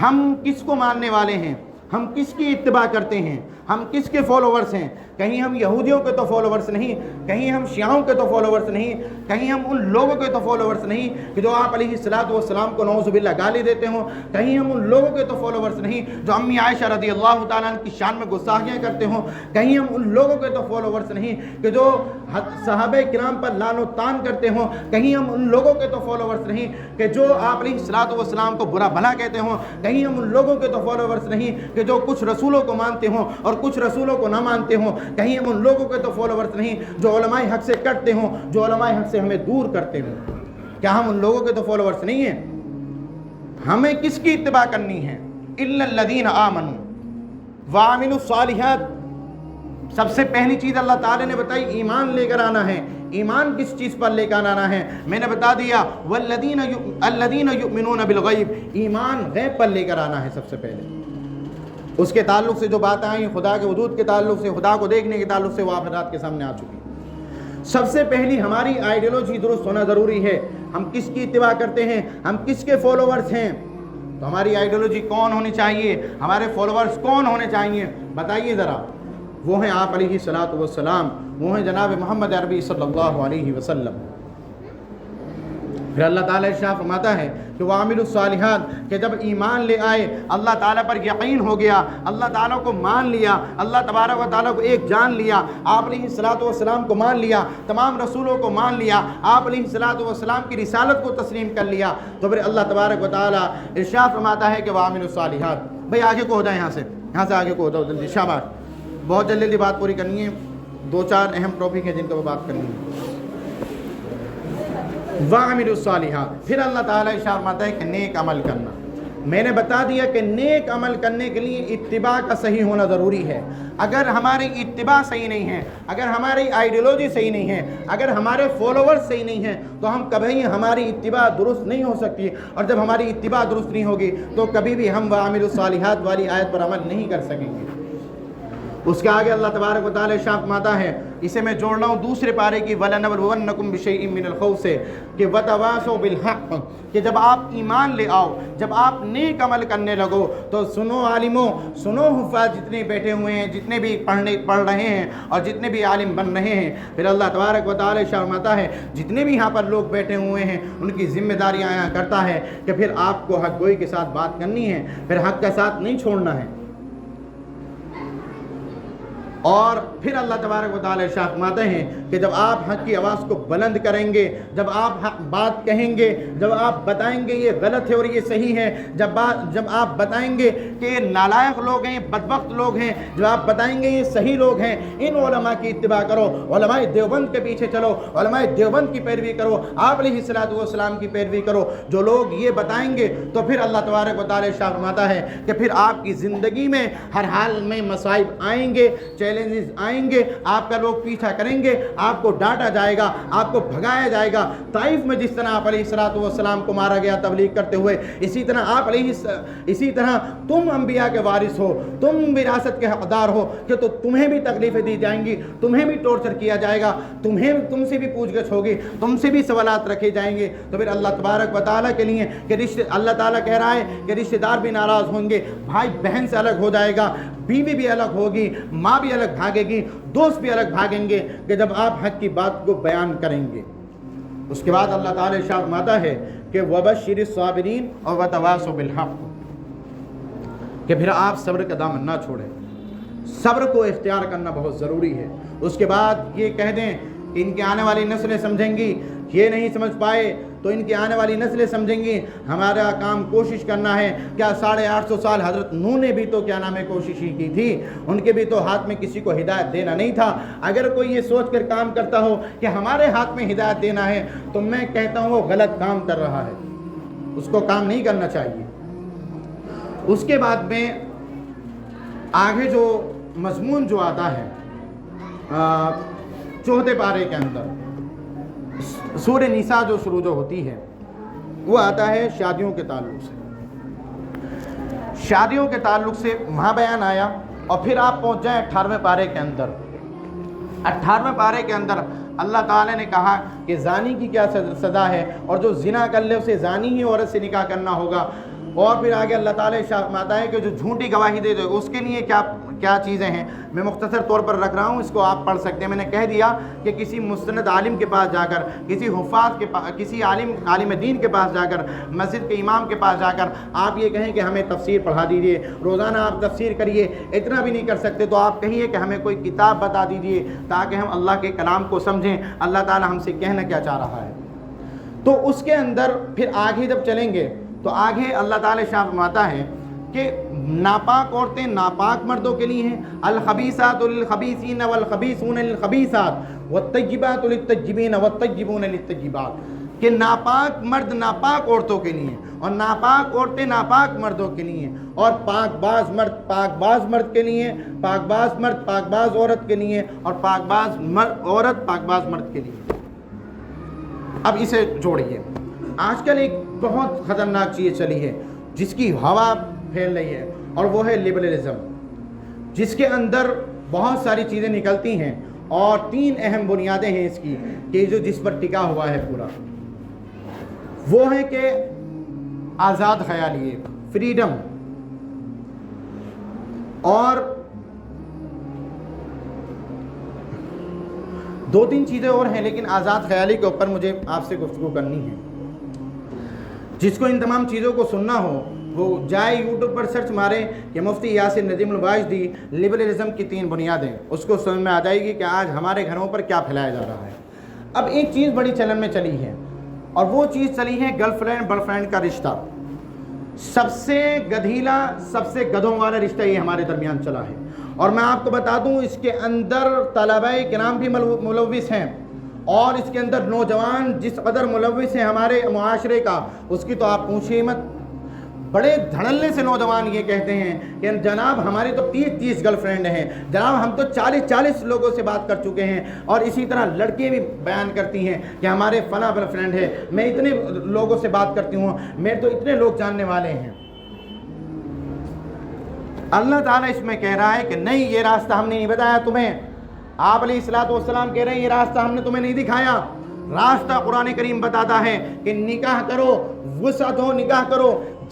ہم کس کو ماننے والے ہیں، ہم کس کی اتباع کرتے ہیں، ہم کس کے فالوورز ہیں؟ کہیں ہم یہودیوں کے تو فالوورز نہیں، کہیں ہم شیعوں کے تو فالوورز نہیں، کہیں ہم ان لوگوں کے تو فالوورز نہیں کہ جو آپ علیہ السلام کو نعوذ باللہ گالی دیتے ہوں، کہیں ہم ان لوگوں کے تو فالوورز نہیں جو امی عائشہ رضی اللہ تعالیٰ عنہ کی شان میں گستاخیاں کرتے ہوں، کہیں ہم ان لوگوں کے تو فالوورز نہیں کہ جو صحابہ کرام پر لعن و طعن کرتے ہوں، کہیں ہم ان لوگوں کے تو فالوورز نہیں کہ جو آپ علیہ السلام کو برا بھلا کہتے ہوں، کہیں ہم ان لوگوں کے تو فالوورز نہیں کہ جو کچھ رسولوں کو مانتے ہوں اور کچھ رسولوں کو نہ مانتے ہوں، کہیں ہم ان لوگوں کے تو فالوورز نہیں جو علماء حق سے کٹتے ہوں، جو علماء حق سے ہمیں دور کرتے ہوں۔ کیا ہم ان لوگوں کے تو فالوورز نہیں ہیں؟ ہمیں کس کی اتباع کرنی ہے؟ الا الذین آمنوا وعملوا الصالحات۔ سب سے پہلی چیز اللہ تعالی نے بتائی ایمان لے کر آنا ہے۔ ایمان کس چیز پر لے کر آنا ہے؟ میں نے بتا دیا الذین یؤمنون بالغیب، ایمان غیب پر لے کر آنا ہے سب سے پہلے۔ اس کے تعلق سے جو باتیں آئیں خدا کے وجود کے تعلق سے، خدا کو دیکھنے کے تعلق سے، وہ آپ حضرات کے سامنے آ چکی۔ سب سے پہلی ہماری آئیڈیالوجی درست ہونا ضروری ہے۔ ہم کس کی اتباع کرتے ہیں، ہم کس کے فالوورز ہیں؟ تو ہماری آئیڈیالوجی کون ہونی چاہیے، ہمارے فالوورز کون ہونے چاہیے؟ بتائیے ذرا۔ وہ ہیں آپ علیہ السلام، وہ ہیں جناب محمد عربی صلی اللہ علیہ وسلم۔ پھر اللہ تعالیٰ ارشاد فرماتا ہے کہ وَعَمِلُوا الصَّالِحَاتِ، کہ جب ایمان لے آئے، اللہ تعالیٰ پر یقین ہو گیا، اللہ تعالیٰ کو مان لیا، اللہ تبارک و تعالیٰ کو ایک جان لیا، آپ علیہ السلام کو مان لیا، تمام رسولوں کو مان لیا، آپ علیہ السلام کی رسالت کو تسلیم کر لیا، تو پھر اللہ تبارک و تعالیٰ ارشاد فرماتا ہے کہ وَعَمِلُوا الصَّالِحَاتِ۔ بھائی آگے کو ہو جائے، یہاں سے آگے کو ہو جاؤ جلدی، شاباش۔ بہت جلدی بات پوری کرنی ہے، 2-4 اہم ٹاپک ہیں جن کو بات کرنی ہے۔ وَعَمِلُوا الصَّالِحَاتِ، پھر اللہ تعالیٰ ارشاد فرماتا ہے کہ نیک عمل کرنا۔ میں نے بتا دیا کہ نیک عمل کرنے کے لیے اتباع کا صحیح ہونا ضروری ہے۔ اگر ہماری اتباع صحیح نہیں ہے، اگر ہماری آئیڈیالوجی صحیح نہیں ہے، اگر ہمارے فالوورز صحیح نہیں ہیں، تو ہم کبھی ہماری اتباع درست نہیں ہو سکتی، اور جب ہماری اتباع درست نہیں ہوگی تو کبھی بھی ہم وَعَمِلُوا الصَّالِحَاتِ والی آیت پر عمل نہیں کر سکیں گے۔ اس کے آگے اللہ تبارک و تعالیٰ ارشاد فرماتا ہے، اسے میں جوڑ رہا ہوں دوسرے پارے کی وَلَنَبْلُوَنَّكُمْ بِشَيْءٍ مِّنَ الْخَوْفِ سے، کہ وَتَوَاصَوْا بِالْحَقِّ، کہ جب آپ ایمان لے آؤ، جب آپ نیک عمل کرنے لگو تو سنو عالموں، سنو حفاظ جتنے بیٹھے ہوئے ہیں، جتنے بھی پڑھ رہے ہیں اور جتنے بھی عالم بن رہے ہیں، پھر اللہ تبارک و تعالیٰ ارشاد فرماتا ہے جتنے بھی یہاں پر لوگ بیٹھے ہوئے ہیں ان کی ذمہ داریاں آیا کرتا ہے کہ پھر آپ کو حق گوئی کے ساتھ بات کرنی ہے، پھر حق کا ساتھ نہیں چھوڑنا ہے۔ اور پھر اللہ تبارک و تعالی ارشاد فرماتے ہیں کہ جب آپ حق کی آواز کو بلند کریں گے، جب آپ حق بات کہیں گے، جب آپ بتائیں گے یہ غلط ہے اور یہ صحیح ہے، جب آپ بتائیں گے کہ یہ نالائق لوگ ہیں، بدبخت لوگ ہیں، جب آپ بتائیں گے یہ صحیح لوگ ہیں، ان علماء کی اتباع کرو، علماء دیوبند کے پیچھے چلو، علماء دیوبند کی پیروی کرو، آپ علیہ الصلوۃ والسلام کی پیروی کرو، جو لوگ یہ بتائیں گے تو پھر اللہ تبارک و تعالی ارشاد فرماتا ہے کہ پھر آپ کی زندگی میں ہر حال میں مصائب آئیں گے، چیلنجز آئیں گے، آپ کا لوگ پیچھا کریں گے، آپ کو ڈانٹا جائے گا، آپ کو بھگایا جائے گا۔ طائف میں جس طرح آپ علیہ الصلوۃ والسلام کو مارا گیا تبلیغ کرتے ہوئے، اسی طرح تم انبیاء کے وارث ہو، تم وراثت کے حقدار ہو کہ تو تمہیں بھی تکلیفیں دی جائیں گی، تمہیں بھی ٹارچر کیا جائے گا، تم سے بھی پوچھ گچھ ہوگی، تم سے بھی سوالات رکھے جائیں گے۔ تو پھر اللہ تبارک و تعالیٰ کے لیے کہ اللہ تعالیٰ کہہ رہا ہے کہ رشتہ دار بھی ناراض ہوں گے، بھائی بہن سے الگ ہو جائے گا، بیوی بھی الگ ہوگی، ماں بھی الگ بھاگے گی، دوست بھی الگ بھاگیں گے کہ جب آپ حق کی بات کو بیان کریں گے۔ اس کے بعد اللہ تعالیٰ ارشاد فرماتا ہے کہ وَبَشِّرِ الصَّابِرِينَ اور وَتَوَاصَوْا بِالْحَقِّ، کہ پھر آپ صبر کا دامن نہ چھوڑیں، صبر کو اختیار کرنا بہت ضروری ہے۔ اس کے بعد یہ کہہ دیں کہ ان کی آنے والی نسلیں سمجھیں گی، یہ نہیں سمجھ پائے تو ان کی آنے والی نسلیں سمجھیں گی، ہمارا کام کوشش کرنا ہے۔ کیا 850 سال حضرت نوح نے بھی تو کوشش ہی کی تھی، ان کے بھی تو ہاتھ میں کسی کو ہدایت دینا نہیں تھا۔ اگر کوئی یہ سوچ کر کام کرتا ہو کہ ہمارے ہاتھ میں ہدایت دینا ہے تو میں کہتا ہوں وہ غلط کام کر رہا ہے، اس کو کام نہیں کرنا چاہیے۔ اس کے بعد میں آگے جو مضمون جو آتا ہے 4 پارے کے اندر سورہ نساء جو شروع ہوتی ہے وہ آتا ہے شادیوں کے تعلق سے۔ شادیوں کے تعلق سے وہاں بیان آیا اور پھر آپ پہنچ جائیں 18ویں پارے کے اندر۔ 18ویں پارے کے اندر اللہ تعالی نے کہا کہ زانی کی کیا سزا ہے، اور جو زنا کر لے اسے زانی ہی عورت سے نکاح کرنا ہوگا۔ اور پھر آگے اللہ تعالیٰ فرماتا ہے کہ جو جھوٹی گواہی دے دے اس کے لیے کیا چیزیں ہیں۔ میں مختصر طور پر رکھ رہا ہوں، اس کو آپ پڑھ سکتے ہیں۔ میں نے کہہ دیا کہ کسی مستند عالم کے پاس جا کر، کسی حفاظ کے پاس، کسی عالم دین کے پاس جا کر، مسجد کے امام کے پاس جا کر آپ یہ کہیں کہ ہمیں تفسیر پڑھا دیجیے، روزانہ آپ تفسیر کریے، اتنا بھی نہیں کر سکتے تو آپ کہیے کہ ہمیں کوئی کتاب بتا دیجیے تاکہ ہم اللہ کے کلام کو سمجھیں، اللہ تعالیٰ ہم سے کہنا کیا چاہ رہا ہے۔ تو اس کے اندر پھر آگے جب چلیں گے تو آگے اللہ تعالیٰ شاہ فرماتا ہے کہ ناپاک عورتیں ناپاک مردوں کے لیے ہیں، الخبیثات للخبیثین والخبیثون للخبیثات والطیبات للطیبین والطیبون للطیبات، کہ ناپاک مرد ناپاک عورتوں کے لیے اور ناپاک عورتیں ناپاک مردوں کے لیے، اور پاک باز مرد پاک باز مرد کے لیے، پاک باز مرد پاک باز عورت کے لیے، اور پاک باز عورت پاک باز مرد کے لیے۔ اب اسے جوڑیے، آج کل ایک بہت خطرناک چیز چلی ہے جس کی ہوا پھیل رہی ہے، اور وہ ہے لبرلزم، جس کے اندر بہت ساری چیزیں نکلتی ہیں، اور 3 اہم بنیادیں ہیں اس کی کہ جس پر ٹکا ہوا ہے پورا، وہ ہے کہ آزاد خیالی، فریڈم، اور 2-3 چیزیں اور ہیں، لیکن آزاد خیالی کے اوپر مجھے آپ سے گفتگو کرنی ہے۔ جس کو ان تمام چیزوں کو سننا ہو وہ جائے یوٹیوب پر سرچ مارے کہ مفتی یاسر ندیم الواجدی لبرلزم کی 3 بنیادیں، اس کو سمجھ میں آ جائے گی کہ آج ہمارے گھروں پر کیا پھیلایا جا رہا ہے۔ اب ایک چیز بڑی چلن میں چلی ہے، اور وہ چیز چلی ہے گرل فرینڈ بوائے فرینڈ کا رشتہ۔ سب سے گدھیلا، سب سے گدھوں والا رشتہ یہ ہمارے درمیان چلا ہے، اور میں آپ کو بتا دوں اس کے اندر طلباء کرام بھی ملوث ہیں، اور اس کے اندر نوجوان جس قدر ملوث ہیں ہمارے معاشرے کا اس کی تو آپ پوچھئے مت۔ بڑے دھڑلے سے نوجوان یہ کہتے ہیں کہ جناب ہماری تو 30 گرل فرینڈ ہیں، جناب ہم تو 40 لوگوں سے بات کر چکے ہیں، اور اسی طرح لڑکیاں بھی بیان کرتی ہیں کہ ہمارے فلاں گرل فرینڈ ہے، میں اتنے لوگوں سے بات کرتی ہوں، میرے تو اتنے لوگ جاننے والے ہیں۔ اللہ تعالیٰ اس میں کہہ رہا ہے کہ نہیں، یہ راستہ ہم نے نہیں بتایا تمہیں، آپ علیہ الصلوۃ والسلام کہہ رہے ہیں یہ راستہ ہم نے تمہیں نہیں دکھایا۔ راستہ قرآن کریم بتاتا ہے کہ نکاح کرو، وسعت ہو نکاح کرو،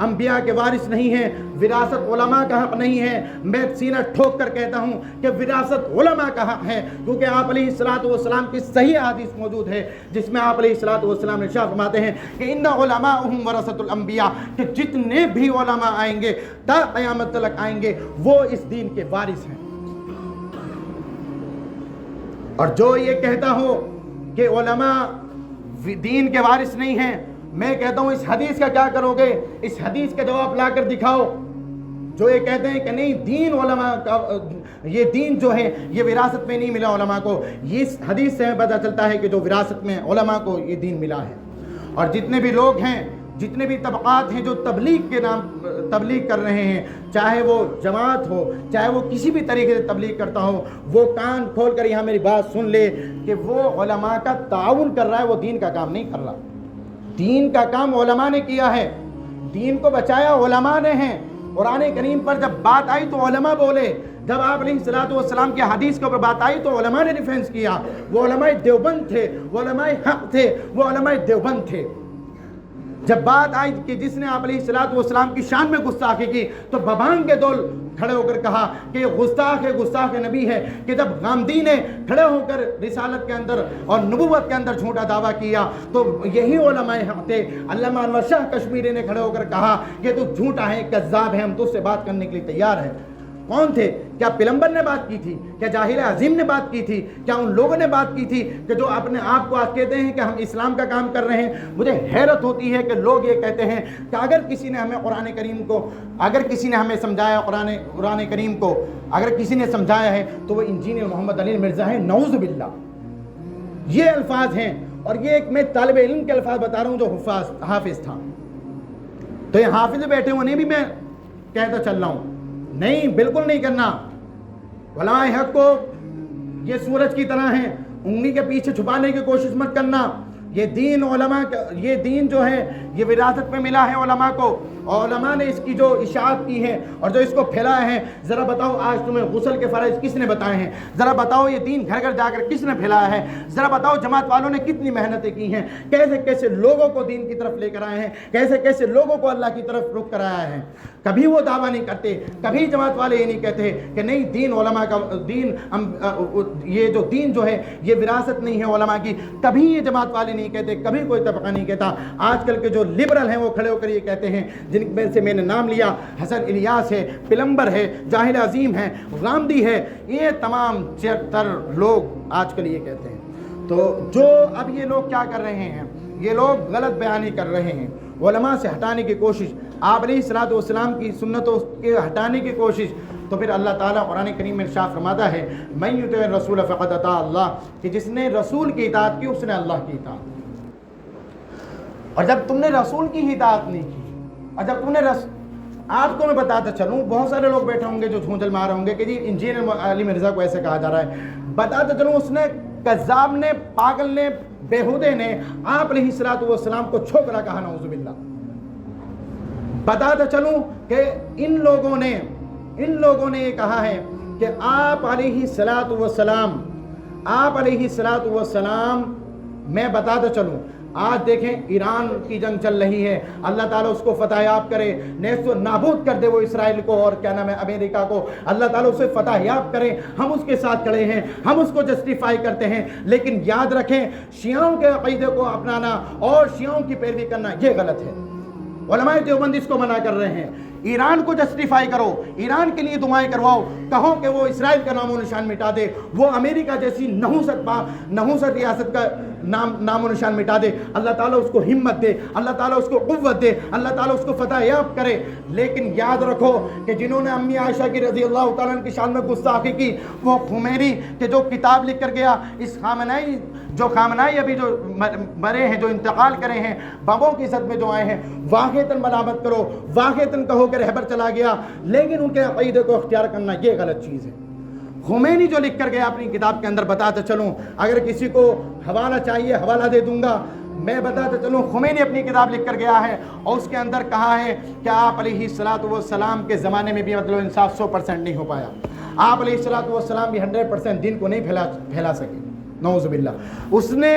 انبیاء کے وارث نہیں ہیں، وراثت علماء کا حق نہیں ہے۔ میں سینہ ٹھوک کر کہتا ہوں کہ وراثت علماء کا حق ہے، کیونکہ آپ علیہ الصلوۃ والسلام کی صحیح حدیث موجود ہے جس میں آپ علیہ الصلوۃ والسلام نے ارشاد فرماتے ہیں کہ ان علماءہم ورثۃ الانبیاء، کہ جتنے بھی علماء آئیں گے تا قیامت تک آئیں گے وہ اس دین کے وارث ہیں۔ اور جو یہ کہتا ہو کہ علماء دین کے وارث نہیں ہیں، میں کہتا ہوں اس حدیث کا کیا کرو گے؟ اس حدیث کا جواب لا کر دکھاؤ۔ جو یہ کہتے ہیں کہ نہیں دین علماء کا، یہ دین جو ہے یہ وراثت میں نہیں ملا علماء کو، اس حدیث سے پتہ چلتا ہے کہ جو وراثت میں علماء کو یہ دین ملا ہے۔ اور جتنے بھی لوگ ہیں، جتنے بھی طبقات ہیں جو تبلیغ کے نام تبلیغ کر رہے ہیں، چاہے وہ جماعت ہو، چاہے وہ کسی بھی طریقے سے تبلیغ کرتا ہو، وہ کان کھول کر یہاں میری بات سن لے کہ وہ علماء کا تعاون کر رہا ہے، وہ دین کا کام نہیں کر رہا۔ دین کا کام علماء نے کیا ہے، دین کو بچایا علماء نے ہیں۔ قرآن کریم پر جب بات آئی تو علماء بولے، جب آپ علیہ الصلوۃ والسلام کی حدیث کے اوپر بات آئی تو علماء نے ڈیفینس کیا۔ وہ علماء دیوبند تھے، وہ علماء حق تھے، وہ علماء دیوبند تھے۔ جب بات آئی کہ جس نے آپ علیہ الصلوۃ والسلام کی شان میں گستاخی کی تو ببانگ کے دول کھڑے ہو کر کہا کہ یہ گستاخ ہے، گستاخ نبی ہے۔ کہ جب غامدی نے کھڑے ہو کر رسالت کے اندر اور نبوت کے اندر جھوٹا دعویٰ کیا تو یہی علماء حق تھے۔ علامہ انور شاہ کشمیری نے کھڑے ہو کر کہا کہ تو جھوٹا ہے، کذاب ہے، ہم تو اس سے بات کرنے کے لیے تیار ہیں۔ کون تھے؟ کیا پیغمبر نے بات کی تھی؟ کیا جاہل عظیم نے بات کی تھی؟ کیا ان لوگوں نے بات کی تھی کہ جو اپنے آپ کو آج کہتے ہیں کہ ہم اسلام کا کام کر رہے ہیں؟ مجھے حیرت ہوتی ہے کہ لوگ یہ کہتے ہیں کہ اگر کسی نے ہمیں قرآن کریم کو، اگر کسی نے ہمیں سمجھایا قرآن کریم کو، اگر کسی نے سمجھایا ہے تو وہ انجینئر محمد علی مرزا ہے، نعوذ باللہ۔ یہ الفاظ ہیں، اور یہ ایک میں طالب علم کے الفاظ بتا رہا ہوں جو حافظ تھا۔ تو یہ حافظ بیٹھے ہونے بھی میں کہتا چل رہا ہوں، نہیں، بالکل نہیں کرنا۔ علماء حق کو یہ سورج کی طرح ہیں، انگلی کے پیچھے چھپانے کی کوشش مت کرنا۔ یہ دین علماء کا، یہ دین جو ہے یہ وراثت میں ملا ہے علماء کو، اور علماء نے اس کی جو اشاعت کی ہے اور جو اس کو پھیلایا ہے۔ ذرا بتاؤ آج تمہیں غسل کے فرائض کس نے بتائے ہیں؟ ذرا بتاؤ یہ دین گھر گھر جا کر کس نے پھیلایا ہے؟ ذرا بتاؤ جماعت والوں نے کتنی محنتیں کی ہیں، کیسے کیسے لوگوں کو دین کی طرف لے کر آئے ہیں، کیسے کیسے لوگوں کو اللہ کی طرف رخ کرایا ہے۔ کبھی وہ دعویٰ نہیں کرتے، کبھی جماعت والے یہ نہیں کہتے کہ نہیں دین علماء کا، دین یہ جو دین جو ہے یہ وراثت نہیں ہے علماء کی، کبھی یہ جماعت والے نہیں کہتے، کبھی کوئی طبقہ نہیں کہتا۔ آج کل کے جو لبرل ہیں وہ کھڑے ہو کر یہ کہتے ہیں، جن میں سے میں نے نام لیا، حسن الیاس ہے، پیغمبر ہے، جاہل عظیم ہے، غامدی ہے، یہ تمام تر لوگ آج کل یہ کہتے ہیں۔ تو جو اب یہ لوگ کیا کر رہے ہیں، یہ لوگ غلط بیانی کر رہے ہیں، علماء سے ہٹانے کی کوشش، آپ علیہ الصلوۃ والسلام کی سنتوں کے ہٹانے کی کوشش۔ تو پھر اللہ تعالیٰ قرآن کریم میں ارشاد فرماتا ہے من یطع الرسول فقد اطاع اللہ، کہ جس نے رسول کی اطاعت کی اس نے اللہ کی اطاعت۔ اور جب تم نے رسول کی اطاعت نہیں کی، اور جب تم نے آپ کو میں بتاتا چلوں، بہت سارے لوگ بیٹھے ہوں گے جو جھونجل مار رہے ہوں گے کہ جی انجینئر علی مرزا کو ایسے کہا جا رہا ہے۔ بتاتا چلوں اس نے، کذاب نے، پاگل نے، بیہودے نے آپ علیہ الصلوۃ والسلام کو چھوکرا کہا، نعوذ باللہ۔ بتاتا چلوں کہ ان لوگوں نے یہ کہا ہے کہ آپ علیہ الصلوۃ والسلام، میں بتاتا چلوں، آج دیکھیں ایران کی جنگ چل رہی ہے، اللہ تعالیٰ اس کو فتح یاب کرے، نیست و نابود کر دے وہ اسرائیل کو اور کیا نام ہے امریکہ کو، اللہ تعالیٰ اسے فتح یاب کرے، ہم اس کے ساتھ کھڑے ہیں، ہم اس کو جسٹیفائی کرتے ہیں۔ لیکن یاد رکھیں شیعوں کے عقیدے کو اپنانا اور شیعوں کی پیروی کرنا یہ غلط ہے۔ علماء دیوبند اس کو منع کر رہے ہیں۔ ایران کو جسٹیفائی کرو، ایران کے لیے دعائیں کرواؤ، کہو کہ وہ اسرائیل کا نام و نشان مٹا دے، وہ امریکہ جیسی نحوست ریاست کا نام و نشان مٹا دے، اللہ تعالیٰ اس کو ہمت دے، اللہ تعالیٰ اس کو قوت دے، اللہ تعالیٰ اس کو فتح یاب کرے۔ لیکن یاد رکھو کہ جنہوں نے امی عائشہ کی رضی اللہ تعالیٰ عنہ کی شان میں گستاخی کی، وہ خمینی کہ جو کتاب لکھ کر گیا، اس خامنائی ابھی جو مرے ہیں، جو انتقال کرے ہیں، بموں کی صد میں جو آئے ہیں، واقعتاً ملامت کرو، واقعتاً کہو کہ رہبر چلا گیا، لیکن ان کے عقیدے کو اختیار کرنا یہ غلط چیز ہے۔ خمینی جو لکھ کر گیا اپنی کتاب کے اندر، بتاتا چلوں، اگر کسی کو حوالہ چاہیے حوالہ دے دوں گا، میں بتاتا چلوں خمینی اپنی کتاب لکھ کر گیا ہے اور اس کے اندر کہا ہے کہ آپ علیہ الصلوۃ والسلام کے زمانے میں بھی عدل و انصاف 100% نہیں ہو پایا، آپ علیہ الصلوۃ والسلام بھی 100% دین کو نہیں پھیلا سکے، نعوذ باللہ۔ اس نے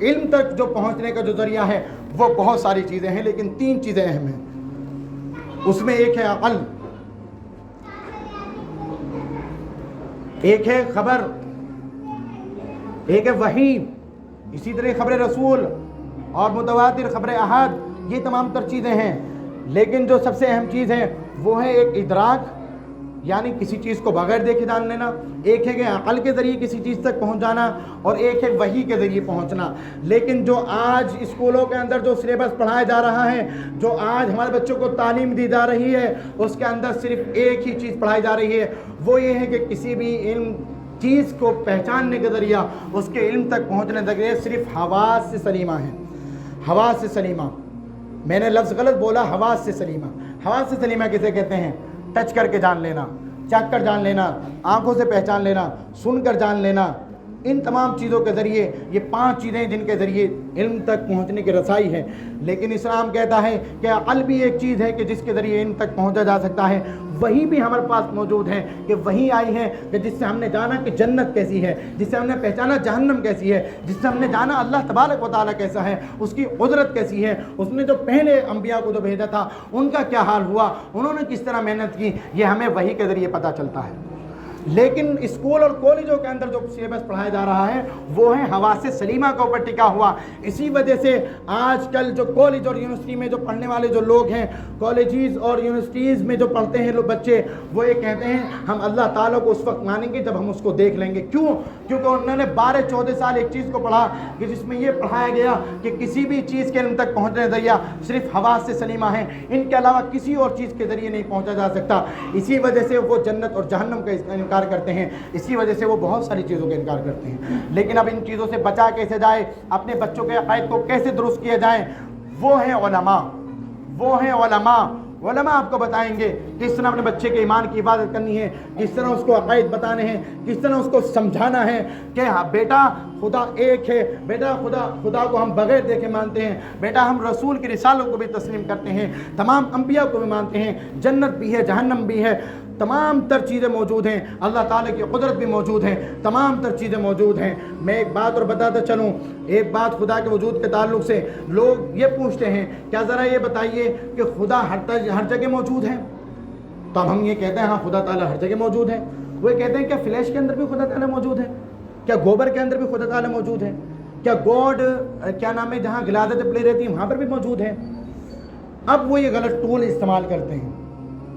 علم تک جو پہنچنے کا جو ذریعہ ہے وہ بہت ساری چیزیں ہیں، لیکن 3 چیزیں اہم ہیں۔ اس میں ایک ہے عقل، ایک ہے خبر، ایک ہے وحی، اسی طرح خبر رسول اور متواتر خبر احاد، یہ تمام تر چیزیں ہیں۔ لیکن جو سب سے اہم چیز ہے وہ ہے ایک ادراک، یعنی کسی چیز کو بغیر دیکھے جان لینا، ایک ہے کہ عقل کے ذریعے کسی چیز تک پہنچ جانا، اور ایک ہے وحی کے ذریعے پہنچنا۔ لیکن جو آج اسکولوں کے اندر جو سلیبس پڑھایا جا رہا ہے، جو آج ہمارے بچوں کو تعلیم دی جا رہی ہے، اس کے اندر صرف ایک ہی چیز پڑھائی جا رہی ہے، وہ یہ ہے کہ کسی بھی علم چیز کو پہچاننے کے ذریعہ، اس کے علم تک پہنچنے کے ذریعے صرف حواس سے سلیمہ ہیں۔ حواس سے سلیمہ، میں نے لفظ غلط بولا، حواس سے سلیمہ۔ حواس سے سلیمہ کسے کہتے ہیں؟ ٹچ کر کے جان لینا، چکھ کر جان لینا، آنکھوں سے پہچان لینا، سن کر جان لینا، ان تمام چیزوں کے ذریعے، یہ 5 چیزیں جن کے ذریعے علم تک پہنچنے کی رسائی ہے۔ لیکن اسلام کہتا ہے کہ عقل بھی ایک چیز ہے کہ جس کے ذریعے علم تک پہنچا جا سکتا ہے۔ وہی بھی ہمارے پاس موجود ہے کہ وہی آئی ہے کہ جس سے ہم نے جانا کہ جنت کیسی ہے، جس سے ہم نے پہچانا جہنم کیسی ہے، جس سے ہم نے جانا اللہ تبارک و تعالیٰ کیسا ہے، اس کی قدرت کیسی ہے، اس نے جو پہلے انبیاء کو جو بھیجا تھا ان کا کیا حال ہوا، انہوں نے کس طرح محنت کی، یہ ہمیں وحی کے ذریعے پتہ چلتا ہے۔ لیکن اسکول اور کالجوں کے اندر جو سلیبس پڑھایا جا رہا ہے وہ ہے حواس سلیمہ کے اوپر ٹکا ہوا۔ اسی وجہ سے آج کل جو کالج اور یونیورسٹی میں جو پڑھنے والے جو لوگ ہیں، کالجز اور یونیورسٹیز میں جو پڑھتے ہیں لوگ بچے، وہ یہ کہتے ہیں ہم اللہ تعالیٰ کو اس وقت مانیں گے جب ہم اس کو دیکھ لیں گے۔ کیوں؟ کیونکہ انہوں نے 12-14 سال ایک چیز کو پڑھا کہ جس میں یہ پڑھایا گیا کہ کسی بھی چیز کے علم تک پہنچنے کا ذریعہ صرف حواس سے سلیمہ ہیں، ان کے علاوہ کسی اور چیز کے ذریعے نہیں پہنچا جا سکتا۔ اسی وجہ سے وہ جنت اور جہنم کا انکار کرتے ہیں، اسی وجہ سے وہ بہت ساری چیزوں کا انکار کرتے ہیں۔ لیکن اب ان چیزوں سے بچا کیسے جائے، اپنے بچوں کے عقائد کو کیسے درست کیا جائے، وہ ہیں علماء، وہ ہیں علماء۔ علماء آپ کو بتائیں گے کس طرح اپنے بچے کے ایمان کی حفاظت کرنی ہے، کس طرح اس کو عقائد بتانے ہیں، کس طرح اس کو سمجھانا ہے کہ بیٹا خدا ایک ہے، بیٹا خدا کو ہم بغیر دیکھے مانتے ہیں، بیٹا ہم رسول کی رسالوں کو بھی تسلیم کرتے ہیں، تمام انبیاء کو بھی مانتے ہیں، جنت بھی ہے، جہنم بھی ہے، تمام تر چیزیں موجود ہیں، اللہ تعالیٰ کی قدرت بھی موجود ہے، تمام تر چیزیں موجود ہیں۔ میں ایک بات اور بتاتا چلوں، ایک بات خدا کے وجود کے تعلق سے لوگ یہ پوچھتے ہیں کیا ذرا یہ بتائیے کہ خدا ہر جگہ موجود ہے؟ تو اب ہم یہ کہتے ہیں ہاں خدا تعالیٰ ہر جگہ موجود ہے۔ وہ کہتے ہیں کیا فلیش کے اندر بھی خدا تعالیٰ موجود ہے؟ کیا گوبر کے اندر بھی خدا تعالیٰ موجود ہے؟ کیا گاڈ کیا نام ہے جہاں غلازت پڑی رہتی ہے وہاں پر بھی موجود ہے؟ اب وہ یہ غلط ٹول استعمال کرتے ہیں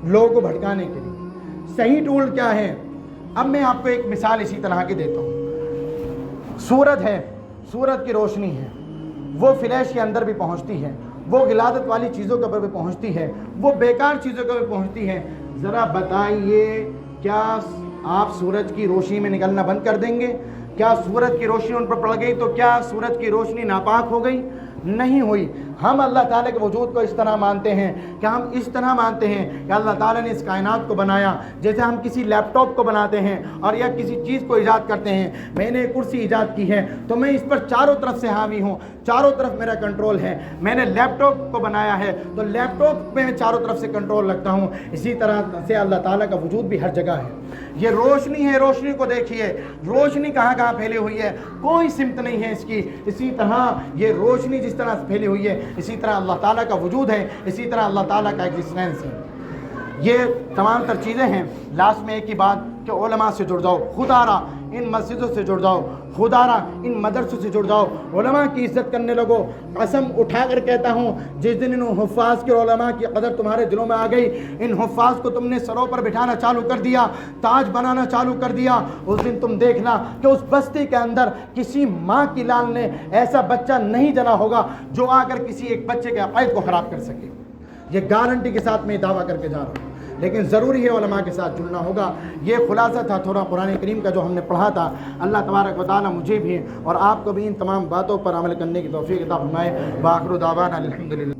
لوگوں کو بھٹکانے کے لیے۔ صحیح ٹول کیا ہے؟ اب میں آپ کو ایک مثال اسی طرح کی دیتا ہوں۔ سورج ہے، سورج کی روشنی ہے، وہ فلیش کے اندر بھی پہنچتی ہے، وہ غلازت والی چیزوں کے اوپر بھی پہنچتی ہے، وہ بیکار چیزوں کے اوپر پہنچتی ہے۔ ذرا بتائیے کیا آپ سورج کی روشنی میں نکلنا بند کر دیں گے؟ کیا سورج کی روشنی ان پر پڑ گئی تو کیا سورج کی روشنی ناپاک ہو گئی؟ نہیں ہوئی۔ ہم اللہ تعالیٰ کے وجود کو اس طرح مانتے ہیں کہ ہم اس طرح مانتے ہیں کہ اللہ تعالیٰ نے اس کائنات کو بنایا جیسے ہم کسی لیپ ٹاپ کو بناتے ہیں اور یا کسی چیز کو ایجاد کرتے ہیں۔ میں نے ایک کرسی ایجاد کی ہے تو میں اس پر چاروں طرف سے حاوی ہوں، چاروں طرف میرا کنٹرول ہے۔ میں نے لیپ ٹاپ کو بنایا ہے تو لیپ ٹاپ میں چاروں طرف سے کنٹرول رکھتا ہوں۔ اسی طرح سے اللہ تعالیٰ کا وجود بھی ہر جگہ ہے۔ یہ روشنی ہے، روشنی کو دیکھیے، روشنی کہاں کہاں پھیلی ہوئی ہے، کوئی سمت نہیں ہے اس کی۔ اسی طرح یہ روشنی جس طرح سے پھیلی ہوئی ہے، اسی طرح اللہ تعالیٰ کا وجود ہے، اسی طرح اللہ تعالیٰ کا ایگزسٹنس ہے۔ یہ تمام تر چیزیں ہیں۔ لاسٹ میں ایک ہی بات کہ علماء سے جڑ جاؤ، خدا را ان مسجدوں سے جڑ جاؤ، خدا را ان مدرسوں سے جڑ جاؤ، علماء کی عزت کرنے لگو۔ قسم اٹھا کر کہتا ہوں جس دن ان حفاظ کے علماء کی قدر تمہارے دلوں میں آ گئی، ان حفاظ کو تم نے سروں پر بٹھانا چالو کر دیا، تاج بنانا چالو کر دیا، اس دن تم دیکھنا کہ اس بستی کے اندر کسی ماں کی لال نے ایسا بچہ نہیں جنا ہوگا جو آ کر کسی ایک بچے کے عقائد کو خراب کر سکے۔ یہ گارنٹی کے ساتھ میں دعویٰ کر کے جا رہا ہوں۔ لیکن ضروری ہے علماء کے ساتھ جڑنا ہوگا۔ یہ خلاصہ تھا تھوڑا قرآن کریم کا جو ہم نے پڑھا تھا۔ اللہ تبارک و تعالیٰ مجھے بھی اور آپ کو بھی ان تمام باتوں پر عمل کرنے کی توفیق عطا فرمائے۔ وآخر دعوانا الحمدللہ۔